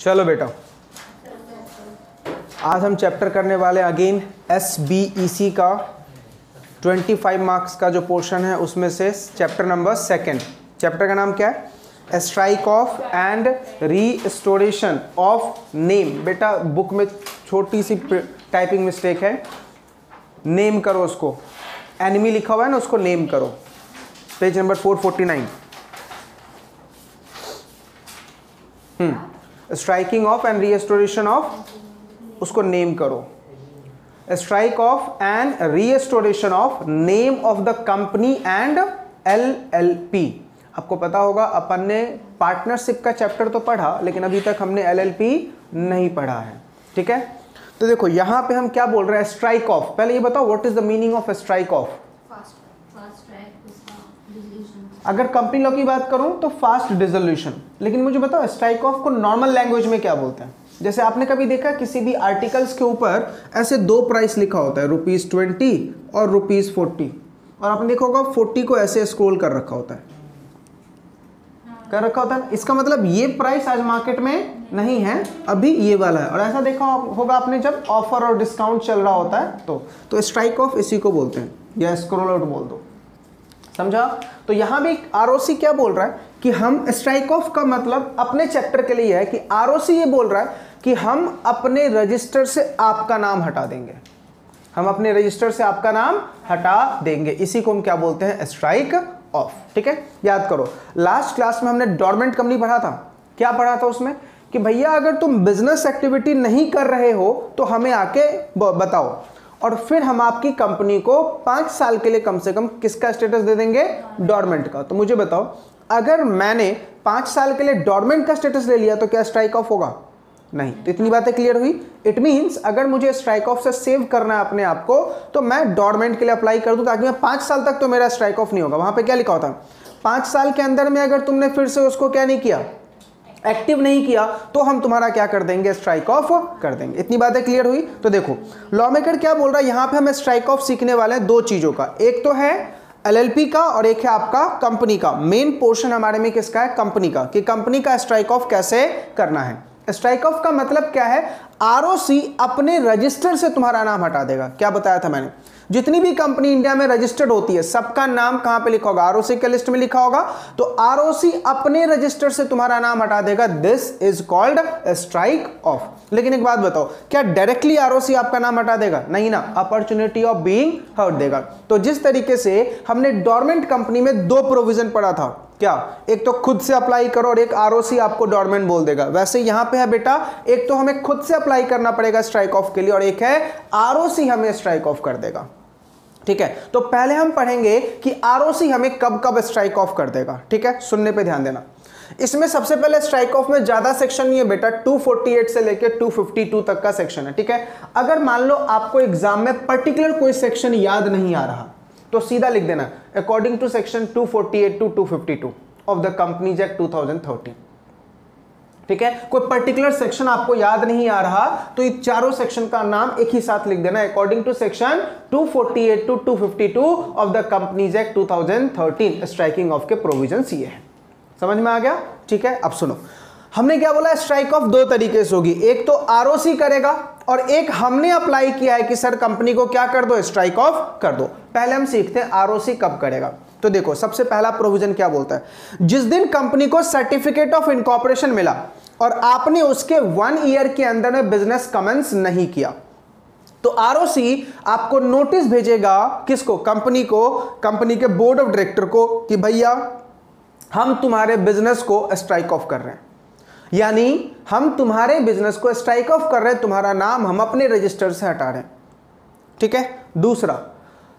चलो बेटा, आज हम चैप्टर करने वाले अगेन SBEC का 25 मार्क्स का जो पोर्शन है उसमें से चैप्टर नंबर 2। चैप्टर का नाम क्या है? Strike off and restoration of name. बेटा बुक में छोटी सी टाइपिंग मिस्टेक है, नेम करो उसको, एनिमी लिखा हुआ है ना उसको नेम करो। Page number 449। Striking off and restoration of, उसको नेम करो। Strike off and restoration of name of the company and LLP। आपको पता होगा अपन ने पार्टनरशिप का चैप्टर तो पढ़ा, लेकिन अभी तक हमने LLP नहीं पढ़ा है। ठीक है, तो देखो यहां पे हम क्या बोल रहे हैं, स्ट्राइक ऑफ। पहले ये बताओ what is the meaning of strike of. अगर कंपनी लॉ की बात करूं तो फास्ट डिसोल्यूशन, लेकिन मुझे बताओ स्ट्राइक ऑफ को नॉर्मल लैंग्वेज में क्या बोलते हैं। जैसे आपने कभी देखा किसी भी आर्टिकल्स के ऊपर ऐसे दो प्राइस लिखा होता है, ₹20 और ₹40, और आपने देखा होगा 40 को ऐसे स्क्रॉल कर रखा होता है, कर रखा होता है। इसका मतलब ये प्राइस आज मार्केट में नहीं है, अभी ये वाला है। और ऐसा देखा होगा आपने जब ऑफर और डिस्काउंट चल रहा होता है तो स्ट्राइक ऑफ इसी को बोलते हैं, या स्क्रॉल आउट बोल दो। समझा? तो यहां भी ROC क्या बोल रहा है कि हम स्ट्राइक ऑफ का मतलब अपने चैप्टर के लिए है कि ROC ये बोल रहा है कि हम अपने रजिस्टर से आपका नाम हटा देंगे, हम अपने रजिस्टर से आपका नाम हटा देंगे। इसी को हम क्या बोलते हैं, स्ट्राइक ऑफ। ठीक है, याद करो लास्ट क्लास में हमने डोरमेंट कंपनी पढ़ा था। क्या पढ़ा था उसमें कि भैया अगर तुम बिजनेस एक्टिविटी नहीं कर रहे हो तो हमें आके बताओ, और फिर हम आपकी कंपनी को 5 साल के लिए कम से कम किसका स्टेटस दे देंगे, डोरमेंट का। तो मुझे बताओ अगर मैंने 5 साल के लिए डोरमेंट का स्टेटस ले लिया तो क्या स्ट्राइक ऑफ होगा? नहीं। तो इतनी बातें क्लियर हुई। इट मींस अगर मुझे स्ट्राइक ऑफ से सेव करना है अपने आप को तो मैं डोरमेंट के लिए अप्लाई कर दूं, ताकि मैं 5 साल तक तो मेरा स्ट्राइक ऑफ नहीं होगा। वहां पे क्या लिखा होता है, 5 साल के अंदर में अगर तुमने फिर से उसको क्या नहीं किया, एक्टिव नहीं किया, तो हम तुम्हारा क्या कर देंगे, स्ट्राइक ऑफ कर देंगे। इतनी बातें क्लियर हुई। तो देखो लॉ मेकर क्या बोल रहा है, यहां पे हम स्ट्राइक ऑफ सीखने वाले हैं 2 चीजों का। एक तो है LLP का और एक है आपका कंपनी का। मेन पोर्शन हमारे में किसका है, कंपनी का, कि कंपनी का स्ट्राइक ऑफ कैसे करना है। स्ट्राइक ऑफ का मतलब क्या है, ROC अपने रजिस्टर से तुम्हारा नाम हटा देगा। क्या बताया था मैंने, जितनी भी कंपनी इंडिया में रजिस्टर्ड होती है सबका नाम कहां पे लिखा होगा, ROC के लिस्ट में लिखा होगा। तो ROC अपने रजिस्टर से तुम्हारा नाम हटा देगा। This is called strike off. लेकिन एक बात बताओ, क्या डायरेक्टली ROC आपका नाम हटा देगा? नहीं ना, अपॉर्चुनिटी ऑफ बीइंग हर्ट देगा। तो जिस तरीके से हमने डोरमेंट कंपनी में 2 प्रोविजन पढ़ा था, क्या, एक तो खुद से अप्लाई करो और एक ROC आपको डोरमेंट बोल देगा। वैसे यहां पे है बेटा, एक तो हमें खुद से अप्लाई करना पड़ेगा स्ट्राइक ऑफ के लिए, और एक है ROC हमें स्ट्राइक ऑफ कर देगा। ठीक है, तो पहले हम पढ़ेंगे कि ROC हमें कब कब स्ट्राइक ऑफ कर देगा। ठीक है, सुनने पे ध्यान देना। इसमें सबसे पहले स्ट्राइक ऑफ में ज्यादा सेक्शन नहीं है बेटा, 248 से लेकर 252 तक का सेक्शन है। ठीक है, अगर मान लो आपको एग्जाम में पर्टिकुलर कोई सेक्शन याद नहीं आ रहा तो सीधा लिख देना according to section 248 to 252 of the companies act 2013। ठीक है, कोई पर्टिकुलर सेक्शन आपको याद नहीं आ रहा तो ये चारों सेक्शन का नाम एक ही साथ लिख देना, according to section 248 to 252 of the companies act 2013। Striking off के प्रोविजंस ये है। समझ में आ गया? ठीक है, अब सुनो, हमने क्या बोला, स्ट्राइक ऑफ 2 तरीके से होगी। एक तो ROC करेगा और एक हमने अप्लाई किया है कि सर कंपनी को क्या कर दो, स्ट्राइक ऑफ कर दो। पहले हम सीखते हैं ROC कब करेगा। तो देखो सबसे पहला प्रोविजन क्या बोलता है, जिस दिन कंपनी को सर्टिफिकेट ऑफ इनकॉर्पोरेशन मिला और आपने उसके 1 ईयर के अंदर में बिजनेस कमेंस नहीं किया, तो ROC आपको नोटिस भेजेगा, किसको, कंपनी को, कंपनी के बोर्ड ऑफ डायरेक्टर को, कि भैया हम तुम्हारे बिजनेस को स्ट्राइक ऑफ कर रहे हैं, यानी हम तुम्हारे बिजनेस को स्ट्राइक ऑफ कर रहे हैं, तुम्हारा नाम हम अपने रजिस्टर से हटा रहे हैं। ठीक है, दूसरा,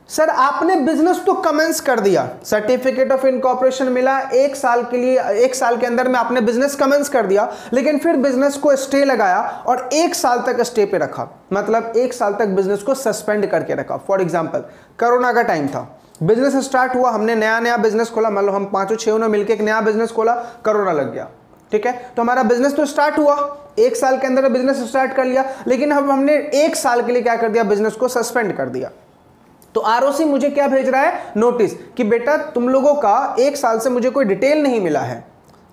सर आपने बिजनेस तो कमेंस कर दिया, सर्टिफिकेट ऑफ इनकॉर्पोरेशन मिला, 1 साल के लिए, 1 साल के अंदर में आपने बिजनेस कमेंस कर दिया, लेकिन फिर बिजनेस को स्टे लगाया और 1 साल तक स्टे पे रखा, मतलब 1 साल तक बिजनेस को सस्पेंड करके रखा। फॉर एग्जाम्पल कोरोना का टाइम था, बिजनेस स्टार्ट हुआ, हमने नया बिजनेस खोला, मान लो हम 5-6 ने मिलकर एक नया बिजनेस खोला, कोरोना लग गया। ठीक है, तो हमारा बिजनेस तो स्टार्ट हुआ, 1 साल के अंदर बिजनेस स्टार्ट कर लिया, लेकिन अब हमने 1 साल के लिए क्या कर दिया, बिजनेस को सस्पेंड कर दिया। तो ROC मुझे क्या भेज रहा है, नोटिस, कि बेटा तुम लोगों का 1 साल से मुझे कोई डिटेल नहीं मिला है,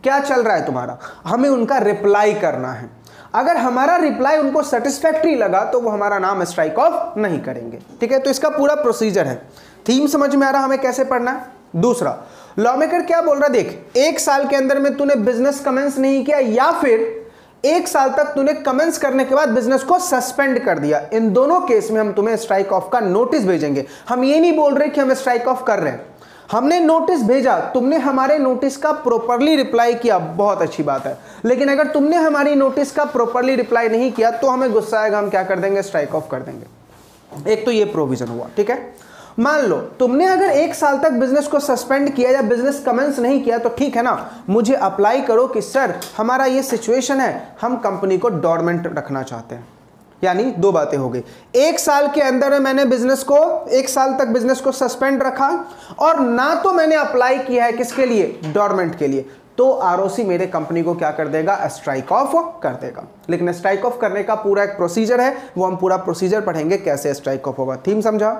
क्या चल रहा है तुम्हारा, हमें उनका रिप्लाई करना है। अगर हमारा रिप्लाई उनको सेटिस्फैक्ट्री लगा तो वो हमारा नाम स्ट्राइक ऑफ नहीं करेंगे। ठीक है, तो इसका पूरा प्रोसीजर है। थीम समझ में आ रहा हमें कैसे पढ़ना है। दूसरा, लॉमेकर क्या बोल रहा है, देख 1 साल के अंदर में तूने बिजनेस कमेंस नहीं किया या फिर 1 साल तक तूने कमेंस करने के बाद बिजनेस को सस्पेंड कर दिया, इन दोनों केस में हम तुम्हें स्ट्राइक ऑफ का नोटिस भेजेंगे। हम ये नहीं बोल रहे कि हम स्ट्राइक ऑफ कर रहे हैं, हमने नोटिस भेजा, तुमने हमारे नोटिस का प्रॉपर्ली रिप्लाई किया, बहुत अच्छी बात है। लेकिन अगर तुमने हमारी नोटिस का प्रॉपर्ली रिप्लाई नहीं किया तो हमें गुस्सा आएगा, हम क्या कर देंगे, स्ट्राइक ऑफ कर देंगे। एक तो ये प्रोविजन हुआ। ठीक है, मान लो तुमने अगर 1 साल तक बिजनेस को सस्पेंड किया या बिजनेस कमेंस नहीं किया तो ठीक है ना, मुझे अप्लाई करो कि सर हमारा ये सिचुएशन है, हम कंपनी को डोरमेंट रखना चाहते हैं। यानी 2 बातें हो गई, 1 साल के अंदर मैंने बिजनेस को 1 साल तक बिजनेस को सस्पेंड रखा और ना तो मैंने अप्लाई किया है किसके लिए, डोरमेंट के लिए, तो आरओसी मेरे कंपनी को क्या कर देगा, स्ट्राइक ऑफ कर देगा। लेकिन स्ट्राइक ऑफ करने का पूरा एक प्रोसीजर है, वो हम पूरा प्रोसीजर पढ़ेंगे कैसे स्ट्राइक ऑफ होगा। थीम समझा?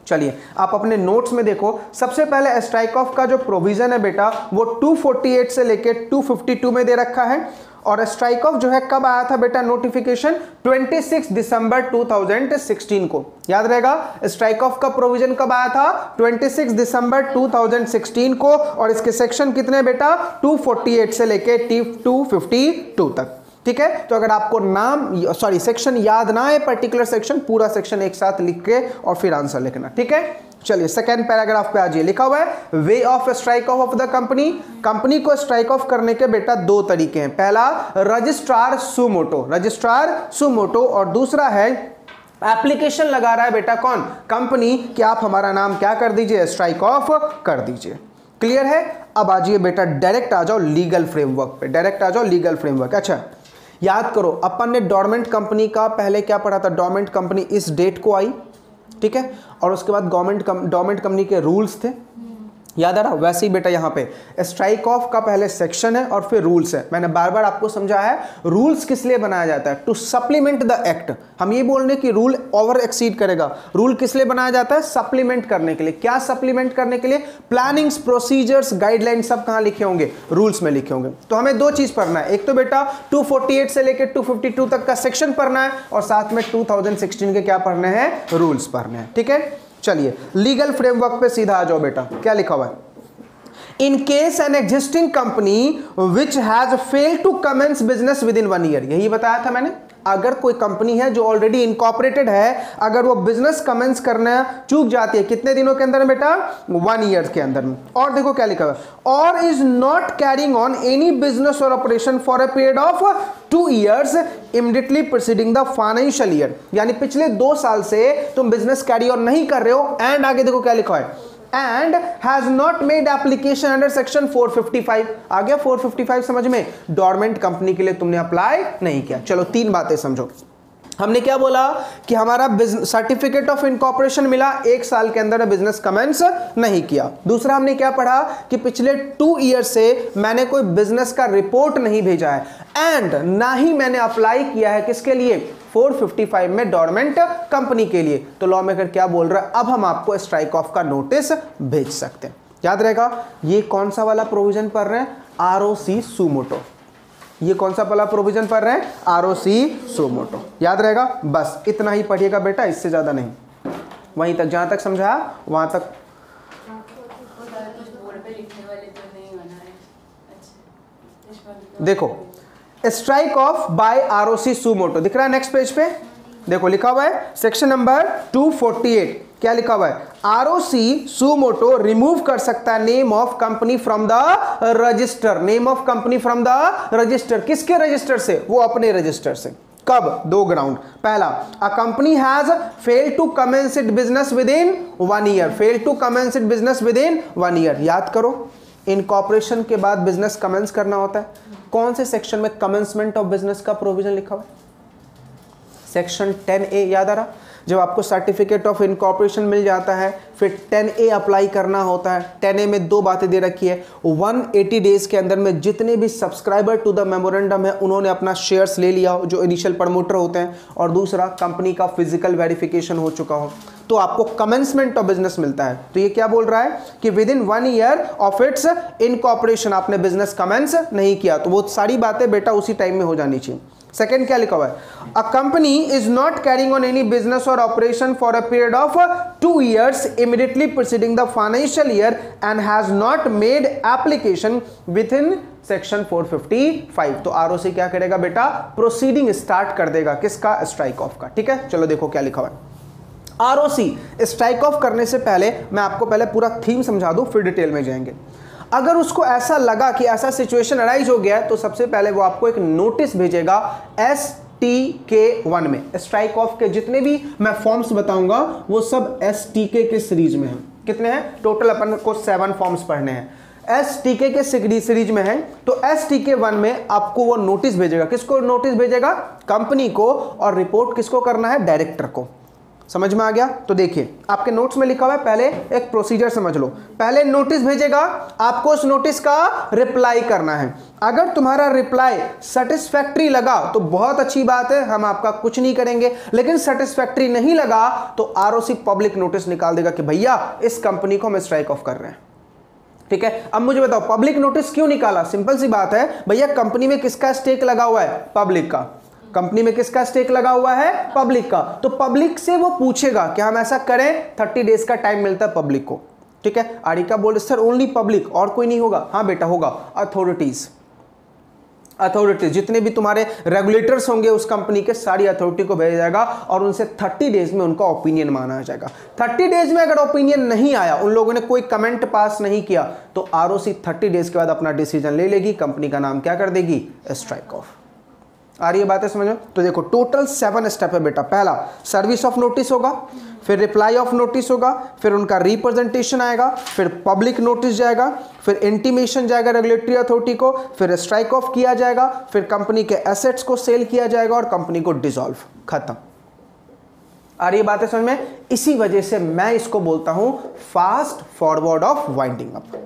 चलिए आप अपने नोट्स में देखो, सबसे पहले स्ट्राइक ऑफ का जो प्रोविजन है बेटा वो 248 से लेके 252 में दे रखा है। और स्ट्राइक ऑफ जो है कब आया था बेटा, नोटिफिकेशन 26 दिसंबर 2016 को। याद रहेगा स्ट्राइक ऑफ का प्रोविजन कब आया था, 26 दिसंबर 2016 को। और इसके सेक्शन कितने बेटा, 248 से लेके 252 तक। ठीक है, तो अगर आपको सेक्शन याद ना है, पर्टिकुलर सेक्शन, पूरा सेक्शन एक साथ लिख के और फिर आंसर लिखना। ठीक है, चलिए सेकेंड पैराग्राफ पे आ जाइए, लिखा हुआ है way of strike of the company. Company को स्ट्राइक ऑफ करने के बेटा 2 तरीके हैं, पहला रजिस्ट्रार सुमोटो और दूसरा है एप्लीकेशन लगा रहा है बेटा कौन, कंपनी, कि आप हमारा नाम क्या कर दीजिए, स्ट्राइक ऑफ कर दीजिए। क्लियर है? अब आ जाइए बेटा, डायरेक्ट आ जाओ लीगल फ्रेमवर्क पे, अच्छा याद करो अपन ने डोरमेंट कंपनी का पहले क्या पढ़ा था, डोरमेंट कंपनी इस डेट को आई, ठीक है, और उसके बाद डोरमेंट कंपनी के रूल्स थे, याद आ रहा? वैसे ही बेटा यहाँ पे स्ट्राइक ऑफ का पहले सेक्शन है और फिर रूल्स है। मैंने बार बार आपको समझाया है रूल्स किस लिए बनाया जाता है, टू सप्लीमेंट द एक्ट। हम ये बोल रहे कि रूल ओवर एक्सीड करेगा, रूल किस लिए बनाया जाता है, सप्लीमेंट करने के लिए। क्या सप्लीमेंट करने के लिए, प्लानिंग्स, प्रोसीजर्स, गाइडलाइन सब कहाँ लिखे होंगे, रूल्स में लिखे होंगे। तो हमें 2 चीज पढ़ना है, एक तो बेटा 248 से लेकर 252 तक का सेक्शन पढ़ना है और साथ में 2016 के क्या पढ़ने हैं, रूल्स पढ़ने हैं। ठीक है, चलिए लीगल फ्रेमवर्क पे सीधा आ जाओ बेटा, क्या लिखा हुआ है, in case an existing company which has failed to commence business within 1 year. यही बताया था मैंने, अगर कोई कंपनी है जो ऑलरेडी इनकॉर्पोरेटेड है, अगर वो बिजनेस कमेंस करना चूक जाती है, कितने दिनों के अंदर बेटा, 1 ईयर के अंदर में। और देखो क्या लिखा हुआ है, और is not carrying on any business or operation for a period of 2 years immediately preceding the financial year. यानी पिछले 2 साल से तुम बिजनेस कैरी ऑन नहीं कर रहे हो। एंड आगे देखो क्या लिखा है, and has not made application under section 455। आ गया 455 समझ में, डोरमेंट कंपनी के लिए तुमने अप्लाई नहीं किया। चलो 3 बातें समझो। हमने क्या बोला कि हमारा सर्टिफिकेट ऑफ इनकॉर्पोरेशन मिला, 1 साल के अंदर बिजनेस कमेंस नहीं किया। दूसरा हमने क्या पढ़ा कि पिछले 2 ईयर से मैंने कोई बिजनेस का रिपोर्ट नहीं भेजा है, एंड ना ही मैंने अप्लाई किया है किसके लिए, 455 में डोरमेंट कंपनी के लिए। तो लॉ मेकर क्या बोल रहा है, अब हम आपको स्ट्राइक ऑफ का नोटिस भेज सकते हैं। याद रहेगा ये कौन सा वाला प्रोविजन पढ़ रहे हैं, आरओसी सुमोटो। ये कौन सा वाला प्रोविजन पढ़ रहे हैं, आरओसी सुमोटो। याद रहेगा, बस इतना ही पढ़िएगा बेटा, इससे ज्यादा नहीं, वहीं तक जहां तक समझाया वहां तक। देखो strike off by ROC suo motu दिख रहा है नेक्स्ट पेज पे, देखो लिखा हुआ है सेक्शन नंबर 248। क्या लिखा हुआ है, आरओसी सुमोटो रिमूव कर सकता है name of company from the register. Name of company from the register, किसके रजिस्टर से, वो अपने रजिस्टर से। कब, 2 ग्राउंड। पहला, a company has failed to commence it business within 1 year. Failed to commence it business within 1 year. याद करो incorporation के बाद बिजनेस कमेंस करना होता है। कौन से सेक्शन में कमेंसमेंट ऑफ बिजनेस का प्रोविजन लिखा हुआ है, सेक्शन 10A। याद आ रहा, जब आपको सर्टिफिकेट ऑफ इनकॉर्पोरेशन मिल जाता है फिर 10A अप्लाई करना होता है। 10A में 2 बातें दे रखी है, 180 डेज के अंदर में जितने भी सब्सक्राइबर टू द मेमोरेंडम है उन्होंने अपना शेयर्स ले लिया हो, जो इनिशियल प्रमोटर होते हैं, और दूसरा कंपनी का फिजिकल वेरिफिकेशन हो चुका हो, तो आपको कमेंसमेंट ऑफ बिजनेस मिलता है। तो ये क्या बोल रहा है कि with in 1 year of its incorporation आपने बिजनेस कमेंस नहीं किया, तो वो सारी बातें बेटा उसी टाइम में हो जानी चाहिए। सेकंड क्या लिखा हुआ है, a company is not carrying on any business or operation for a period of 2 years immediately preceding the financial year and has not made application within section 455। तो आरओसी क्या करेगा बेटा, प्रोसीडिंग स्टार्ट कर देगा, किसका, strike off का। ठीक है, चलो देखो क्या लिखा हुआ है। आरओसी स्ट्राइक ऑफ करने से पहले मैं आपको पहले पूरा थीम समझा दूं, फिर डिटेल में जाएंगे। अगर उसको ऐसा लगा कि ऐसा सिचुएशन अराइज हो गया है तो सबसे पहले वो आपको एक नोटिस भेजेगा STK1 में। स्ट्राइक ऑफ के जितने भी मैं फॉर्म्स बताऊंगा वो सब STK के सीरीज में हैं। कितने हैं टोटल, अपन को 7 फॉर्म्स पढ़ने हैं। STK के सीरीज में है, तो STK1 में आपको वो नोटिस भेजेगा। किसको नोटिस भेजेगा, कंपनी को, और रिपोर्ट किसको करना है, डायरेक्टर को। समझ में आ गया। तो देखिए आपके नोट्स में लिखा हुआ है, पहले एक प्रोसीजर समझ लो। पहले नोटिस भेजेगा, आपको उस नोटिस का रिप्लाई करना है। अगर तुम्हारा रिप्लाई सेटिस्फैक्ट्री लगा तो बहुत अच्छी बात है, हम आपका कुछ नहीं करेंगे। लेकिन सेटिस्फैक्ट्री नहीं लगा तो आरओसी पब्लिक नोटिस निकाल देगा कि भैया इस कंपनी को हम स्ट्राइक ऑफ कर रहे हैं। ठीक है, अब मुझे बताओ पब्लिक नोटिस क्यों निकाला। सिंपल सी बात है भैया, कंपनी में किसका स्टेक लगा हुआ है, पब्लिक का। कंपनी में किसका स्टेक लगा हुआ है, पब्लिक का। तो पब्लिक से वो पूछेगा कि हम ऐसा करें, 30 डेज का टाइम मिलता है पब्लिक को। ठीक है, आरिका बोल सर ओनली पब्लिक, और कोई नहीं होगा। हाँ बेटा होगा, अथॉरिटीज जितने भी तुम्हारे रेगुलेटर्स होंगे उस कंपनी के, सारी अथॉरिटी को भेजा जाएगा और उनसे 30 डेज में उनका ओपिनियन माना जाएगा। 30 डेज में अगर ओपिनियन नहीं आया, उन लोगों ने कोई कमेंट पास नहीं किया, तो आरओसी 30 डेज के बाद अपना डिसीजन ले लेगी, कंपनी का नाम क्या कर देगी, स्ट्राइक ऑफ। आ रही है बातें समझ में। तो देखो टोटल 7 स्टेप है बेटा। पहला सर्विस ऑफ नोटिस होगा, फिर रिप्लाई ऑफ नोटिस होगा, फिर उनका रिप्रेजेंटेशन आएगा, फिर पब्लिक नोटिस जाएगा, फिर इंटीमेशन जाएगा रेगुलेटरी अथॉरिटी को, फिर स्ट्राइक ऑफ किया जाएगा, फिर कंपनी के एसेट्स को सेल किया जाएगा और कंपनी को डिसॉल्व, खत्म। आ रही है बातें समझ में। इसी वजह से मैं इसको बोलता हूं fast forward of winding up.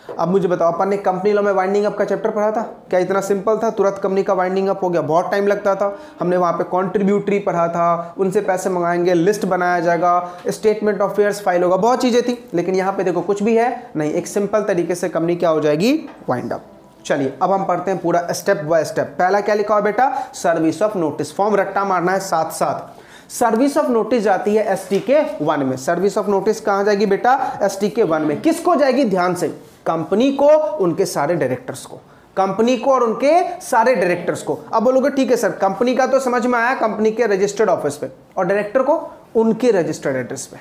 अब मुझे बताओ, अपन ने कंपनी लॉ में वाइंडिंग अप का चैप्टर पढ़ा था, क्या इतना सिंपल था, तुरंत कंपनी का वाइंडिंग अप हो गया? बहुत टाइम लगता था। हमने वहाँ पे कॉन्ट्रीब्यूटरी पढ़ा था, उनसे पैसे मंगाएंगे, लिस्ट बनाया जाएगा, स्टेटमेंट ऑफ अफेयर्स फाइल होगा, बहुत चीज़ें थी। लेकिन यहाँ पे देखो कुछ भी है नहीं, एक सिंपल तरीके से कंपनी क्या हो जाएगी, वाइंड अप। चलिए अब हम पढ़ते हैं पूरा स्टेप बाय स्टेप। पहला क्या लिखा हुआ बेटा, सर्विस ऑफ नोटिस। फॉर्म रट्टा मारना है साथ साथ। सर्विस ऑफ नोटिस जाती है STK1 में। सर्विस ऑफ नोटिस कहां जाएगी बेटा, STK1 में। किसको जाएगी, ध्यान से, कंपनी को, उनके सारे डायरेक्टर्स को। कंपनी को और उनके सारे डायरेक्टर्स को। अब बोलोगे ठीक है सर, कंपनी का तो समझ में आया, कंपनी के रजिस्टर्ड ऑफिस पे, और डायरेक्टर को उनके रजिस्टर्ड एड्रेस पे,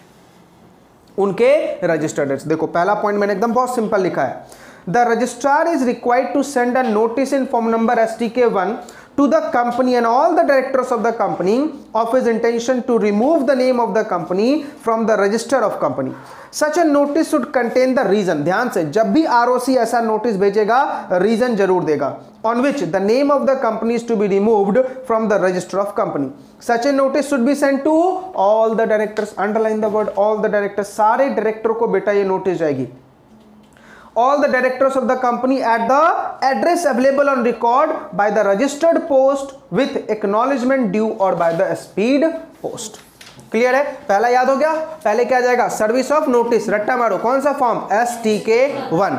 उनके रजिस्टर्ड एड्रेस। देखो पहला पॉइंट मैंने एकदम बहुत सिंपल लिखा है, the registrar is required to send a notice in form number STK1 to the company and all the directors of the company of his intention to remove the name of the company from the register of company. Such a notice should contain the reason. ध्यान से, जब भी ROC ऐसा notice भेजेगा, reason जरूर देगा, on which the name of the company is to be removed from the register of company. Such a notice should be sent to all the directors. Underline the word all the directors. सारे director को बेटा ये notice जाएगी। All the directors of the company at the address available on record by the registered post with acknowledgement due or by the speed post. Clear है, पहला याद हो गया। पहले क्या जाएगा, सर्विस ऑफ नोटिस, रट्टा मारो, कौन सा फॉर्म, STK1।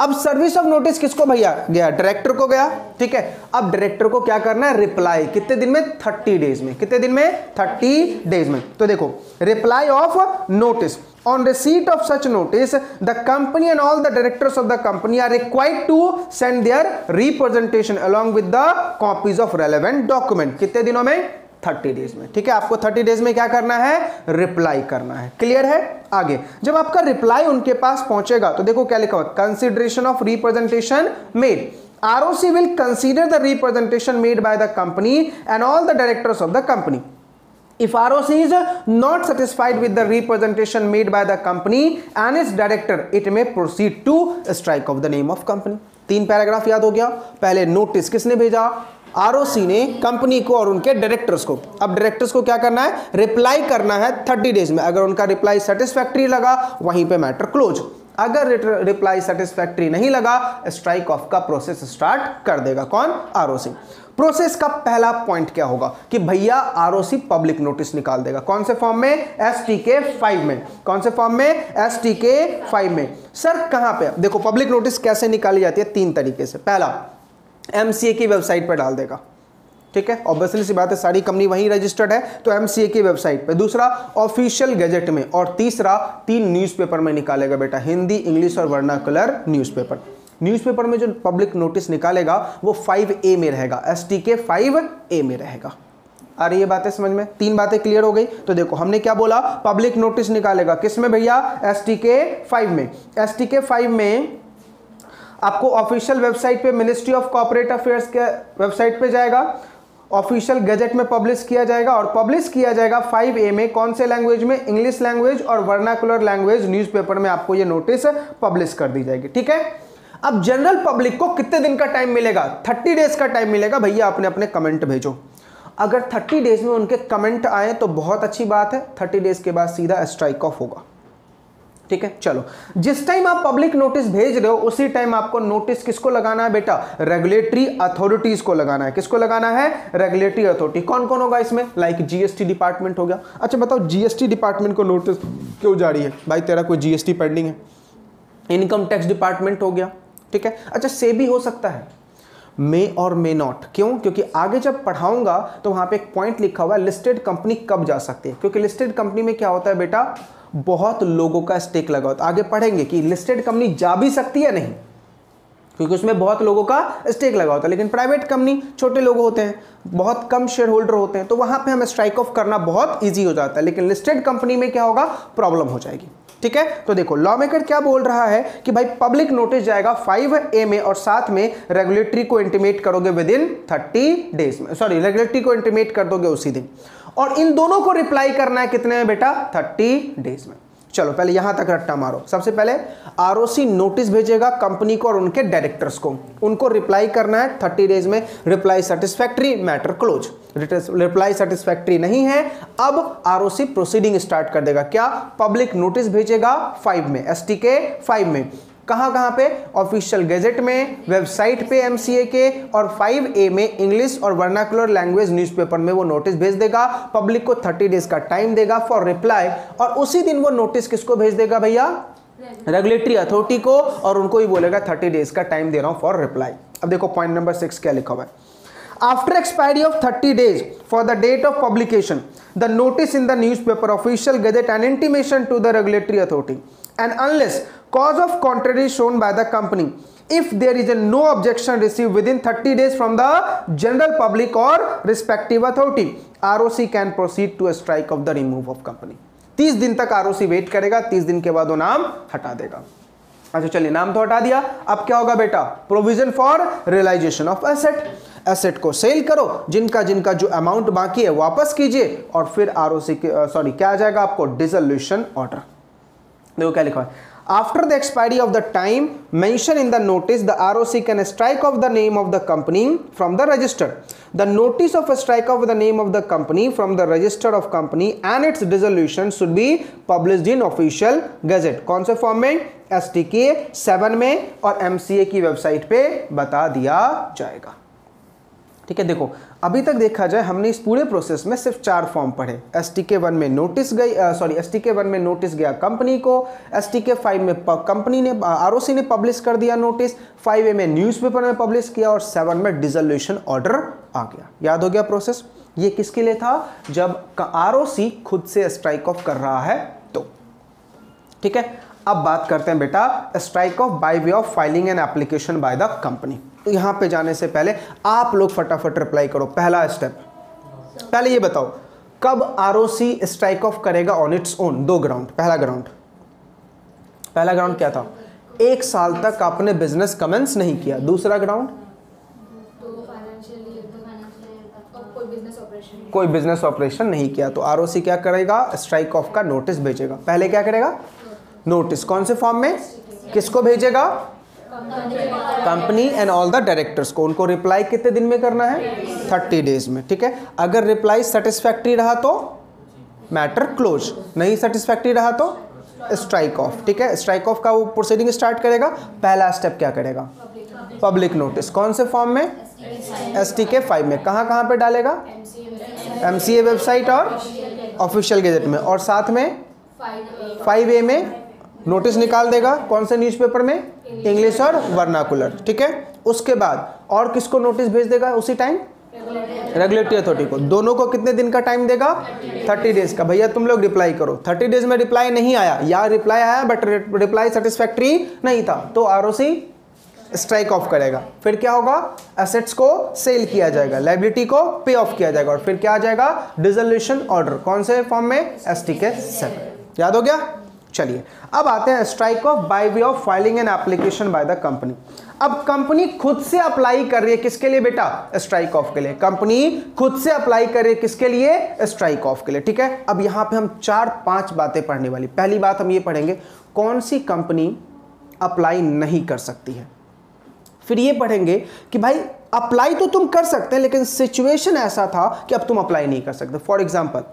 अब सर्विस ऑफ नोटिस किसको भैया गया, डायरेक्टर को गया। ठीक है, अब डायरेक्टर को क्या करना है, रिप्लाई, कितने दिन में, 30 डेज में। कितने दिन में, 30 डेज में। तो देखो reply off notice, on receipt of such notice the company and all the directors of the company are required to send their representation along with the copies of relevant document. कितने दिनों में, 30 days में। ठीक है, आपको 30 days में क्या करना है, रिप्लाई करना है। क्लियर है। आगे जब आपका रिप्लाई उनके पास पहुंचेगा तो देखो क्या लिखा हुआ, consideration of representation made. ROC will consider the representation made by the company and all the directors of the company. If ROC is not satisfied with the representation made by the company and its director, it may proceed to strike off the name of company. 3 paragraph याद हो गया। पहले notice किसने भेजा, ROC ने company को और उनके डायरेक्टर्स को। अब डायरेक्टर्स को क्या करना है, रिप्लाई करना है 30 डेज में। अगर उनका रिप्लाई सेटिस्फैक्ट्री लगा, वहीं पे मैटर क्लोज। अगर रिप्लाई सेटिस्फैक्ट्री नहीं लगा, स्ट्राइक ऑफ का प्रोसेस स्टार्ट कर देगा कौन, ROC। प्रोसेस का पहला पॉइंट क्या होगा कि भैया ROC पब्लिक नोटिस निकाल देगा। कौन से फॉर्म में, STK5 में। कौन से फॉर्म में, STK5 में। सर कहां पे, देखो पब्लिक नोटिस कैसे निकाली जाती है, 3 तरीके से। पहला MCA की वेबसाइट पर डाल देगा। ठीक है, ऑब्वियसली सी बात है, सारी कंपनी वहीं रजिस्टर्ड है तो एमसीए की वेबसाइट पे। दूसरा ऑफिशियल गैजेट में, और तीसरा 3 न्यूज़पेपर में निकालेगा बेटा, हिंदी, इंग्लिश और वर्नाकुलर न्यूज़पेपर। न्यूज़पेपर में जो पब्लिक नोटिस निकालेगा वो 5A में रहेगा, STK 5A में रहेगा। आ रही है बातें समझ में? 3 बातें क्लियर हो गई। तो देखो हमने क्या बोला, पब्लिक नोटिस निकालेगा किस में भैया, STK 5 में। STK 5 में आपको ऑफिशियल वेबसाइट पे, मिनिस्ट्री ऑफ कॉर्पोरेट अफेयर्स के वेबसाइट पे जाएगा, ऑफिशियल गैजेट में पब्लिश किया जाएगा, और पब्लिश किया जाएगा 5A में। कौन से लैंग्वेज में, इंग्लिश लैंग्वेज और वर्नाकुलर लैंग्वेज न्यूज़पेपर में आपको ये नोटिस पब्लिश कर दी जाएगी। ठीक है, अब जनरल पब्लिक को कितने दिन का टाइम मिलेगा, 30 डेज का टाइम मिलेगा। भैया अपने अपने कमेंट भेजो, अगर 30 डेज में उनके कमेंट आए तो बहुत अच्छी बात है, 30 डेज के बाद सीधा स्ट्राइक ऑफ होगा। ठीक है, चलो जिस टाइम आप पब्लिक नोटिस भेज रहे हो उसी टाइम आपको नोटिस किसको लगाना है बेटा, रेगुलेटरी अथॉरिटीज को लगाना है। किसको लगाना है, रेगुलेटरी अथॉरिटी। कौन कौन होगा इसमें, लाइक जीएसटी डिपार्टमेंट हो गया। अच्छा बताओ जीएसटी डिपार्टमेंट को नोटिस क्यों जारी है, भाई तेरा कोई जीएसटी पेंडिंग है। इनकम टैक्स डिपार्टमेंट हो गया, ठीक है। अच्छा सेबी हो सकता है, मे और मे नॉट, क्यों, क्योंकि आगे जब पढ़ाऊंगा तो वहां पे एक पॉइंट लिखा हुआ है लिस्टेड कंपनी कब जा सकती है, क्योंकि लिस्टेड कंपनी में क्या होता है बेटा, बहुत लोगों का स्टेक लगा होता है। आगे पढ़ेंगे कि लिस्टेड कंपनी जा भी सकती है नहीं, क्योंकि उसमें बहुत लोगों का स्टेक लगा होता है। लेकिन प्राइवेट कंपनी छोटे लोग होते हैं, बहुत कम शेयर होल्डर होते हैं, तो वहां पे हमें स्ट्राइक ऑफ करना बहुत ईजी हो जाता है। लेकिन लिस्टेड कंपनी में क्या होगा, प्रॉब्लम हो जाएगी। ठीक है, तो देखो लॉ मेकर क्या बोल रहा है कि भाई पब्लिक नोटिस जाएगा 5A में, और साथ में रेगुलेटरी को इंटीमेट करोगे विद इन 30 डेज में, सॉरी रेगुलेटरी को इंटीमेट कर दोगे उसी दिन, और इन दोनों को रिप्लाई करना है कितने में बेटा, 30 डेज में। चलो पहले यहां तक रट्टा मारो। सबसे पहले आरओसी नोटिस भेजेगा कंपनी को और उनके डायरेक्टर्स को, उनको रिप्लाई करना है 30 डेज में। Reply satisfactory, matter close. Reply satisfactory नहीं है, अब आरओसी प्रोसीडिंग स्टार्ट कर देगा। क्या, पब्लिक नोटिस भेजेगा 5 में, STK 5 में। कहां कहां पे, ऑफिशियल गैजेट में, वेबसाइट पे एमसीए के, और 5A में इंग्लिश और वर्नाकुलर लैंग्वेज न्यूज़पेपर में वो नोटिस भेज देगा। पब्लिक को 30 डेज का टाइम देगा फॉर रिप्लाई, और उसी दिन वो नोटिस किसको भेज देगा भैया, रेगुलेटरी अथॉरिटी को, और उनको ही बोलेगा 30 डेज का टाइम दे रहा हूं फॉर रिप्लाई। अब देखो पॉइंट नंबर 6 क्या लिखा हुआ है, after expiry of 30 days for the date of publication, the notice in the newspaper, official gazette and intimation to the regulatory authority, and unless cause of contrary shown by the company, if there is no objection received within 30 days from the general public or respective authority, ROC can proceed to a strike of the remove of company। 30 दिन तक ROC wait करेगा, 30 दिन के बाद वो नाम हटा देगा। अच्छा चलिए, नाम तो हटा दिया, अब क्या होगा बेटा, provision for realisation of asset. Asset को सेल करो, जिनका जिनका जो अमाउंट बाकी है वापस कीजिए, और फिर आरओसी सॉरी क्या आ जाएगा आपको, डिसोल्यूशन ऑर्डर। देखो क्या लिखा है, after the expiry of the time mention in the notice, the ROC can strike off the name of the company from the register. The notice of strike of the name of the company from the register of company and it's dissolution should be published in official gazette. कौन से form में, STK 7 में, और MCA की website पे बता दिया जाएगा। ठीक है, देखो अभी तक देखा जाए हमने इस पूरे प्रोसेस में सिर्फ 4 फॉर्म पढ़े। STK 1 में नोटिस गई, सॉरी STK 1 में नोटिस गया कंपनी को, STK 5 में कंपनी ने, ROC ने पब्लिश कर दिया नोटिस, 5A में न्यूज़पेपर में पब्लिश किया, और 7 में डिसोल्यूशन ऑर्डर आ गया। याद हो गया प्रोसेस। ये किसके लिए था, जब ROC खुद से स्ट्राइक ऑफ कर रहा है तो। ठीक है, अब बात करते हैं बेटा strike off by way of filing an application by the company. तो यहां पे जाने से पहले आप लोग फटाफट रिप्लाई करो। पहला स्टेप, पहले ये बताओ कब आरओसी स्ट्राइक ऑफ करेगा ऑन इट्स ओन। 2 ग्राउंड। पहला ग्राउंड क्या था, 1 साल तक आपने बिजनेस कमेंस नहीं किया। दूसरा ग्राउंड, कोई बिजनेस ऑपरेशन नहीं किया, तो आरओसी क्या करेगा, स्ट्राइक ऑफ का नोटिस भेजेगा। पहले क्या करेगा, नोटिस कौन से फॉर्म में, किसको भेजेगा, company and all the directors को। उनको रिप्लाई कितने दिन में करना है, 30 डेज में। ठीक है, अगर रिप्लाई सेटिस्फैक्ट्री रहा तो मैटर क्लोज, नहीं सेटिस्फैक्ट्री रहा तो स्ट्राइक ऑफ। ठीक है, स्ट्राइक ऑफ का वो प्रोसीडिंग स्टार्ट करेगा। पहला स्टेप क्या करेगा, पब्लिक नोटिस कौन से फॉर्म में, STK 5 में। कहां कहां पे डालेगा, MCA वेबसाइट और ऑफिशियल गैजेट में, और साथ में 5A में नोटिस निकाल देगा। कौन से न्यूज़पेपर में, इंग्लिश और वर्नाकुलर। ठीक है, उसके बाद और किसको नोटिस भेज देगा उसी टाइम, रेगुलेटरी अथॉरिटी को। दोनों को कितने दिन का टाइम देगा? 30 डेज का। भैया तुम लोग रिप्लाई करो, 30 डेज में रिप्लाई नहीं आया या रिप्लाई आया बट रिप्लाई सेटिस्फैक्ट्री नहीं था तो आरओसी स्ट्राइक ऑफ करेगा। फिर क्या होगा? एसेट्स को सेल किया जाएगा, लायबिलिटी को पे ऑफ किया जाएगा और फिर क्या आ जाएगा? Dissolution order. कौन से फॉर्म में? STK 7। याद हो गया? चलिए अब आते हैं strike off by way of filing an application by the company. अब कंपनी खुद से अप्लाई कर रही है किसके लिए बेटा? स्ट्राइक ऑफ के लिए। कंपनी खुद से अप्लाई कर रही है किसके लिए? स्ट्राइक ऑफ के लिए। ठीक है, अब यहां पे हम 4-5 बातें पढ़ने वाली। पहली बात हम ये पढ़ेंगे कौन सी कंपनी अप्लाई नहीं कर सकती है। फिर ये पढ़ेंगे कि भाई अप्लाई तो तुम कर सकते हैं लेकिन सिचुएशन ऐसा था कि अब तुम अप्लाई नहीं कर सकते। फॉर एग्जाम्पल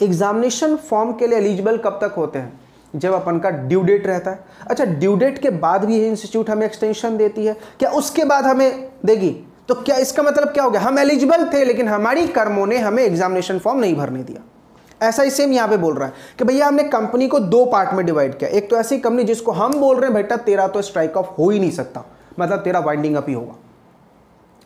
एग्जामिनेशन फॉर्म के लिए एलिजिबल कब तक होते हैं? जब अपन का ड्यू डेट रहता है। अच्छा, ड्यू डेट के बाद भी इंस्टीट्यूट हमें एक्सटेंशन देती है क्या? उसके बाद हमें देगी? तो क्या इसका मतलब क्या हो गया? हम एलिजिबल थे लेकिन हमारी कर्मों ने हमें एग्जामिनेशन फॉर्म नहीं भरने दिया। ऐसा ही सेम यहां पे बोल रहा है कि भैया हमने कंपनी को 2 पार्ट में डिवाइड किया। एक तो ऐसी कंपनी जिसको हम बोल रहे हैं बेटा तेरा तो स्ट्राइक ऑफ हो ही नहीं सकता, मतलब तेरा वाइंडिंग अप ही होगा,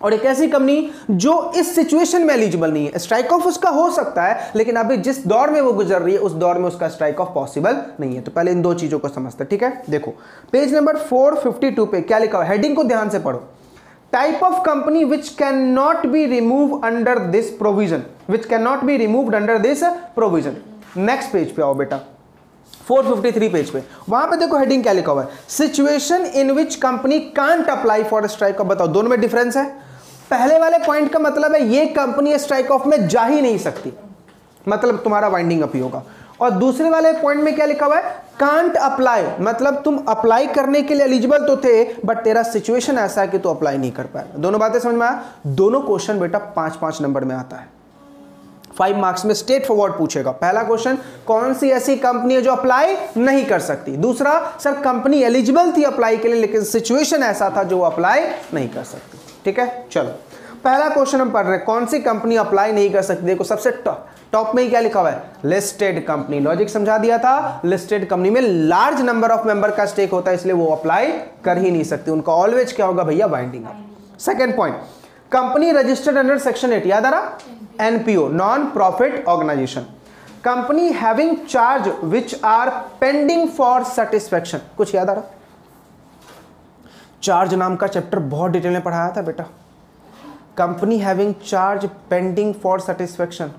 और एक ऐसी कंपनी जो इस सिचुएशन में एलिजिबल नहीं है। स्ट्राइक ऑफ उसका हो सकता है लेकिन अभी जिस दौर में वो गुजर रही है उस दौर में उसका स्ट्राइक ऑफ पॉसिबल नहीं है। तो पहले इन 2 चीजों को समझते हैं। ठीक है, देखो पेज नंबर 452 पे क्या लिखा हुआ है, हेडिंग को ध्यान से पढ़ो। Type of company which can not be remove under this provision, which can not be removed under this provision. Next page पे आओ बेटा, 453 पेज पे, वहां पे देखो हेडिंग क्या लिखा हुआ है, situation in which company can't apply for strike off. बताओ दोनों में डिफरेंस है। पहले वाले पॉइंट का मतलब है ये कंपनी स्ट्राइक ऑफ में जा ही नहीं सकती, मतलब तुम्हारा वाइंडिंग अप ही होगा। और दूसरे वाले पॉइंट में क्या लिखा हुआ है? कांट अप्लाई, मतलब तुम अप्लाई करने के लिए एलिजिबल तो थे बट तेरा सिचुएशन ऐसा है कि तू अप्लाई नहीं कर पाएगा। दोनों बातें समझ में आया? दोनों क्वेश्चन बेटा 5-5 नंबर में आता है, 5 मार्क्स में स्ट्रेट फॉरवर्ड पूछेगा। पहला क्वेश्चन कौन सी ऐसी कंपनी है जो अप्लाई नहीं कर सकती। दूसरा सर कंपनी एलिजिबल थी अप्लाई के लिए लेकिन सिचुएशन ऐसा था जो वो अप्लाई नहीं कर सकती। ठीक है, चलो पहला क्वेश्चन हम पढ़ रहे हैं, कौन सी कंपनी अप्लाई नहीं कर सकती। देखो सबसे टॉप में ही क्या लिखा हुआ है? Listed company. लॉजिक समझा दिया था, लिस्टेड कंपनी में लार्ज नंबर ऑफ मेंबर का स्टेक होता है इसलिए वो अप्लाई कर ही नहीं सकती, उनका ऑलवेज क्या होगा भैया? Winding up. Second point, company registered under section 8, याद आ रहा? NPO, non profit organisation. Company having charge which are pending for satisfaction. कुछ याद आ रहा? चार्ज नाम का चैप्टर बहुत डिटेल में पढ़ाया था बेटा। Company having charge pending for satisfaction,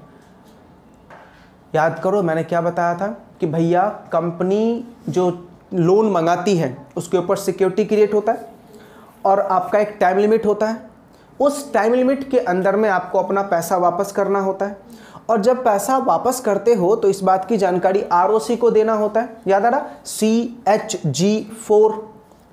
याद करो मैंने क्या बताया था कि भैया कंपनी जो लोन मंगाती है उसके ऊपर सिक्योरिटी क्रिएट होता है और आपका एक टाइम लिमिट होता है। उस टाइम लिमिट के अंदर में आपको अपना पैसा वापस करना होता है और जब पैसा वापस करते हो तो इस बात की जानकारी ROC को देना होता है। याद आ रहा?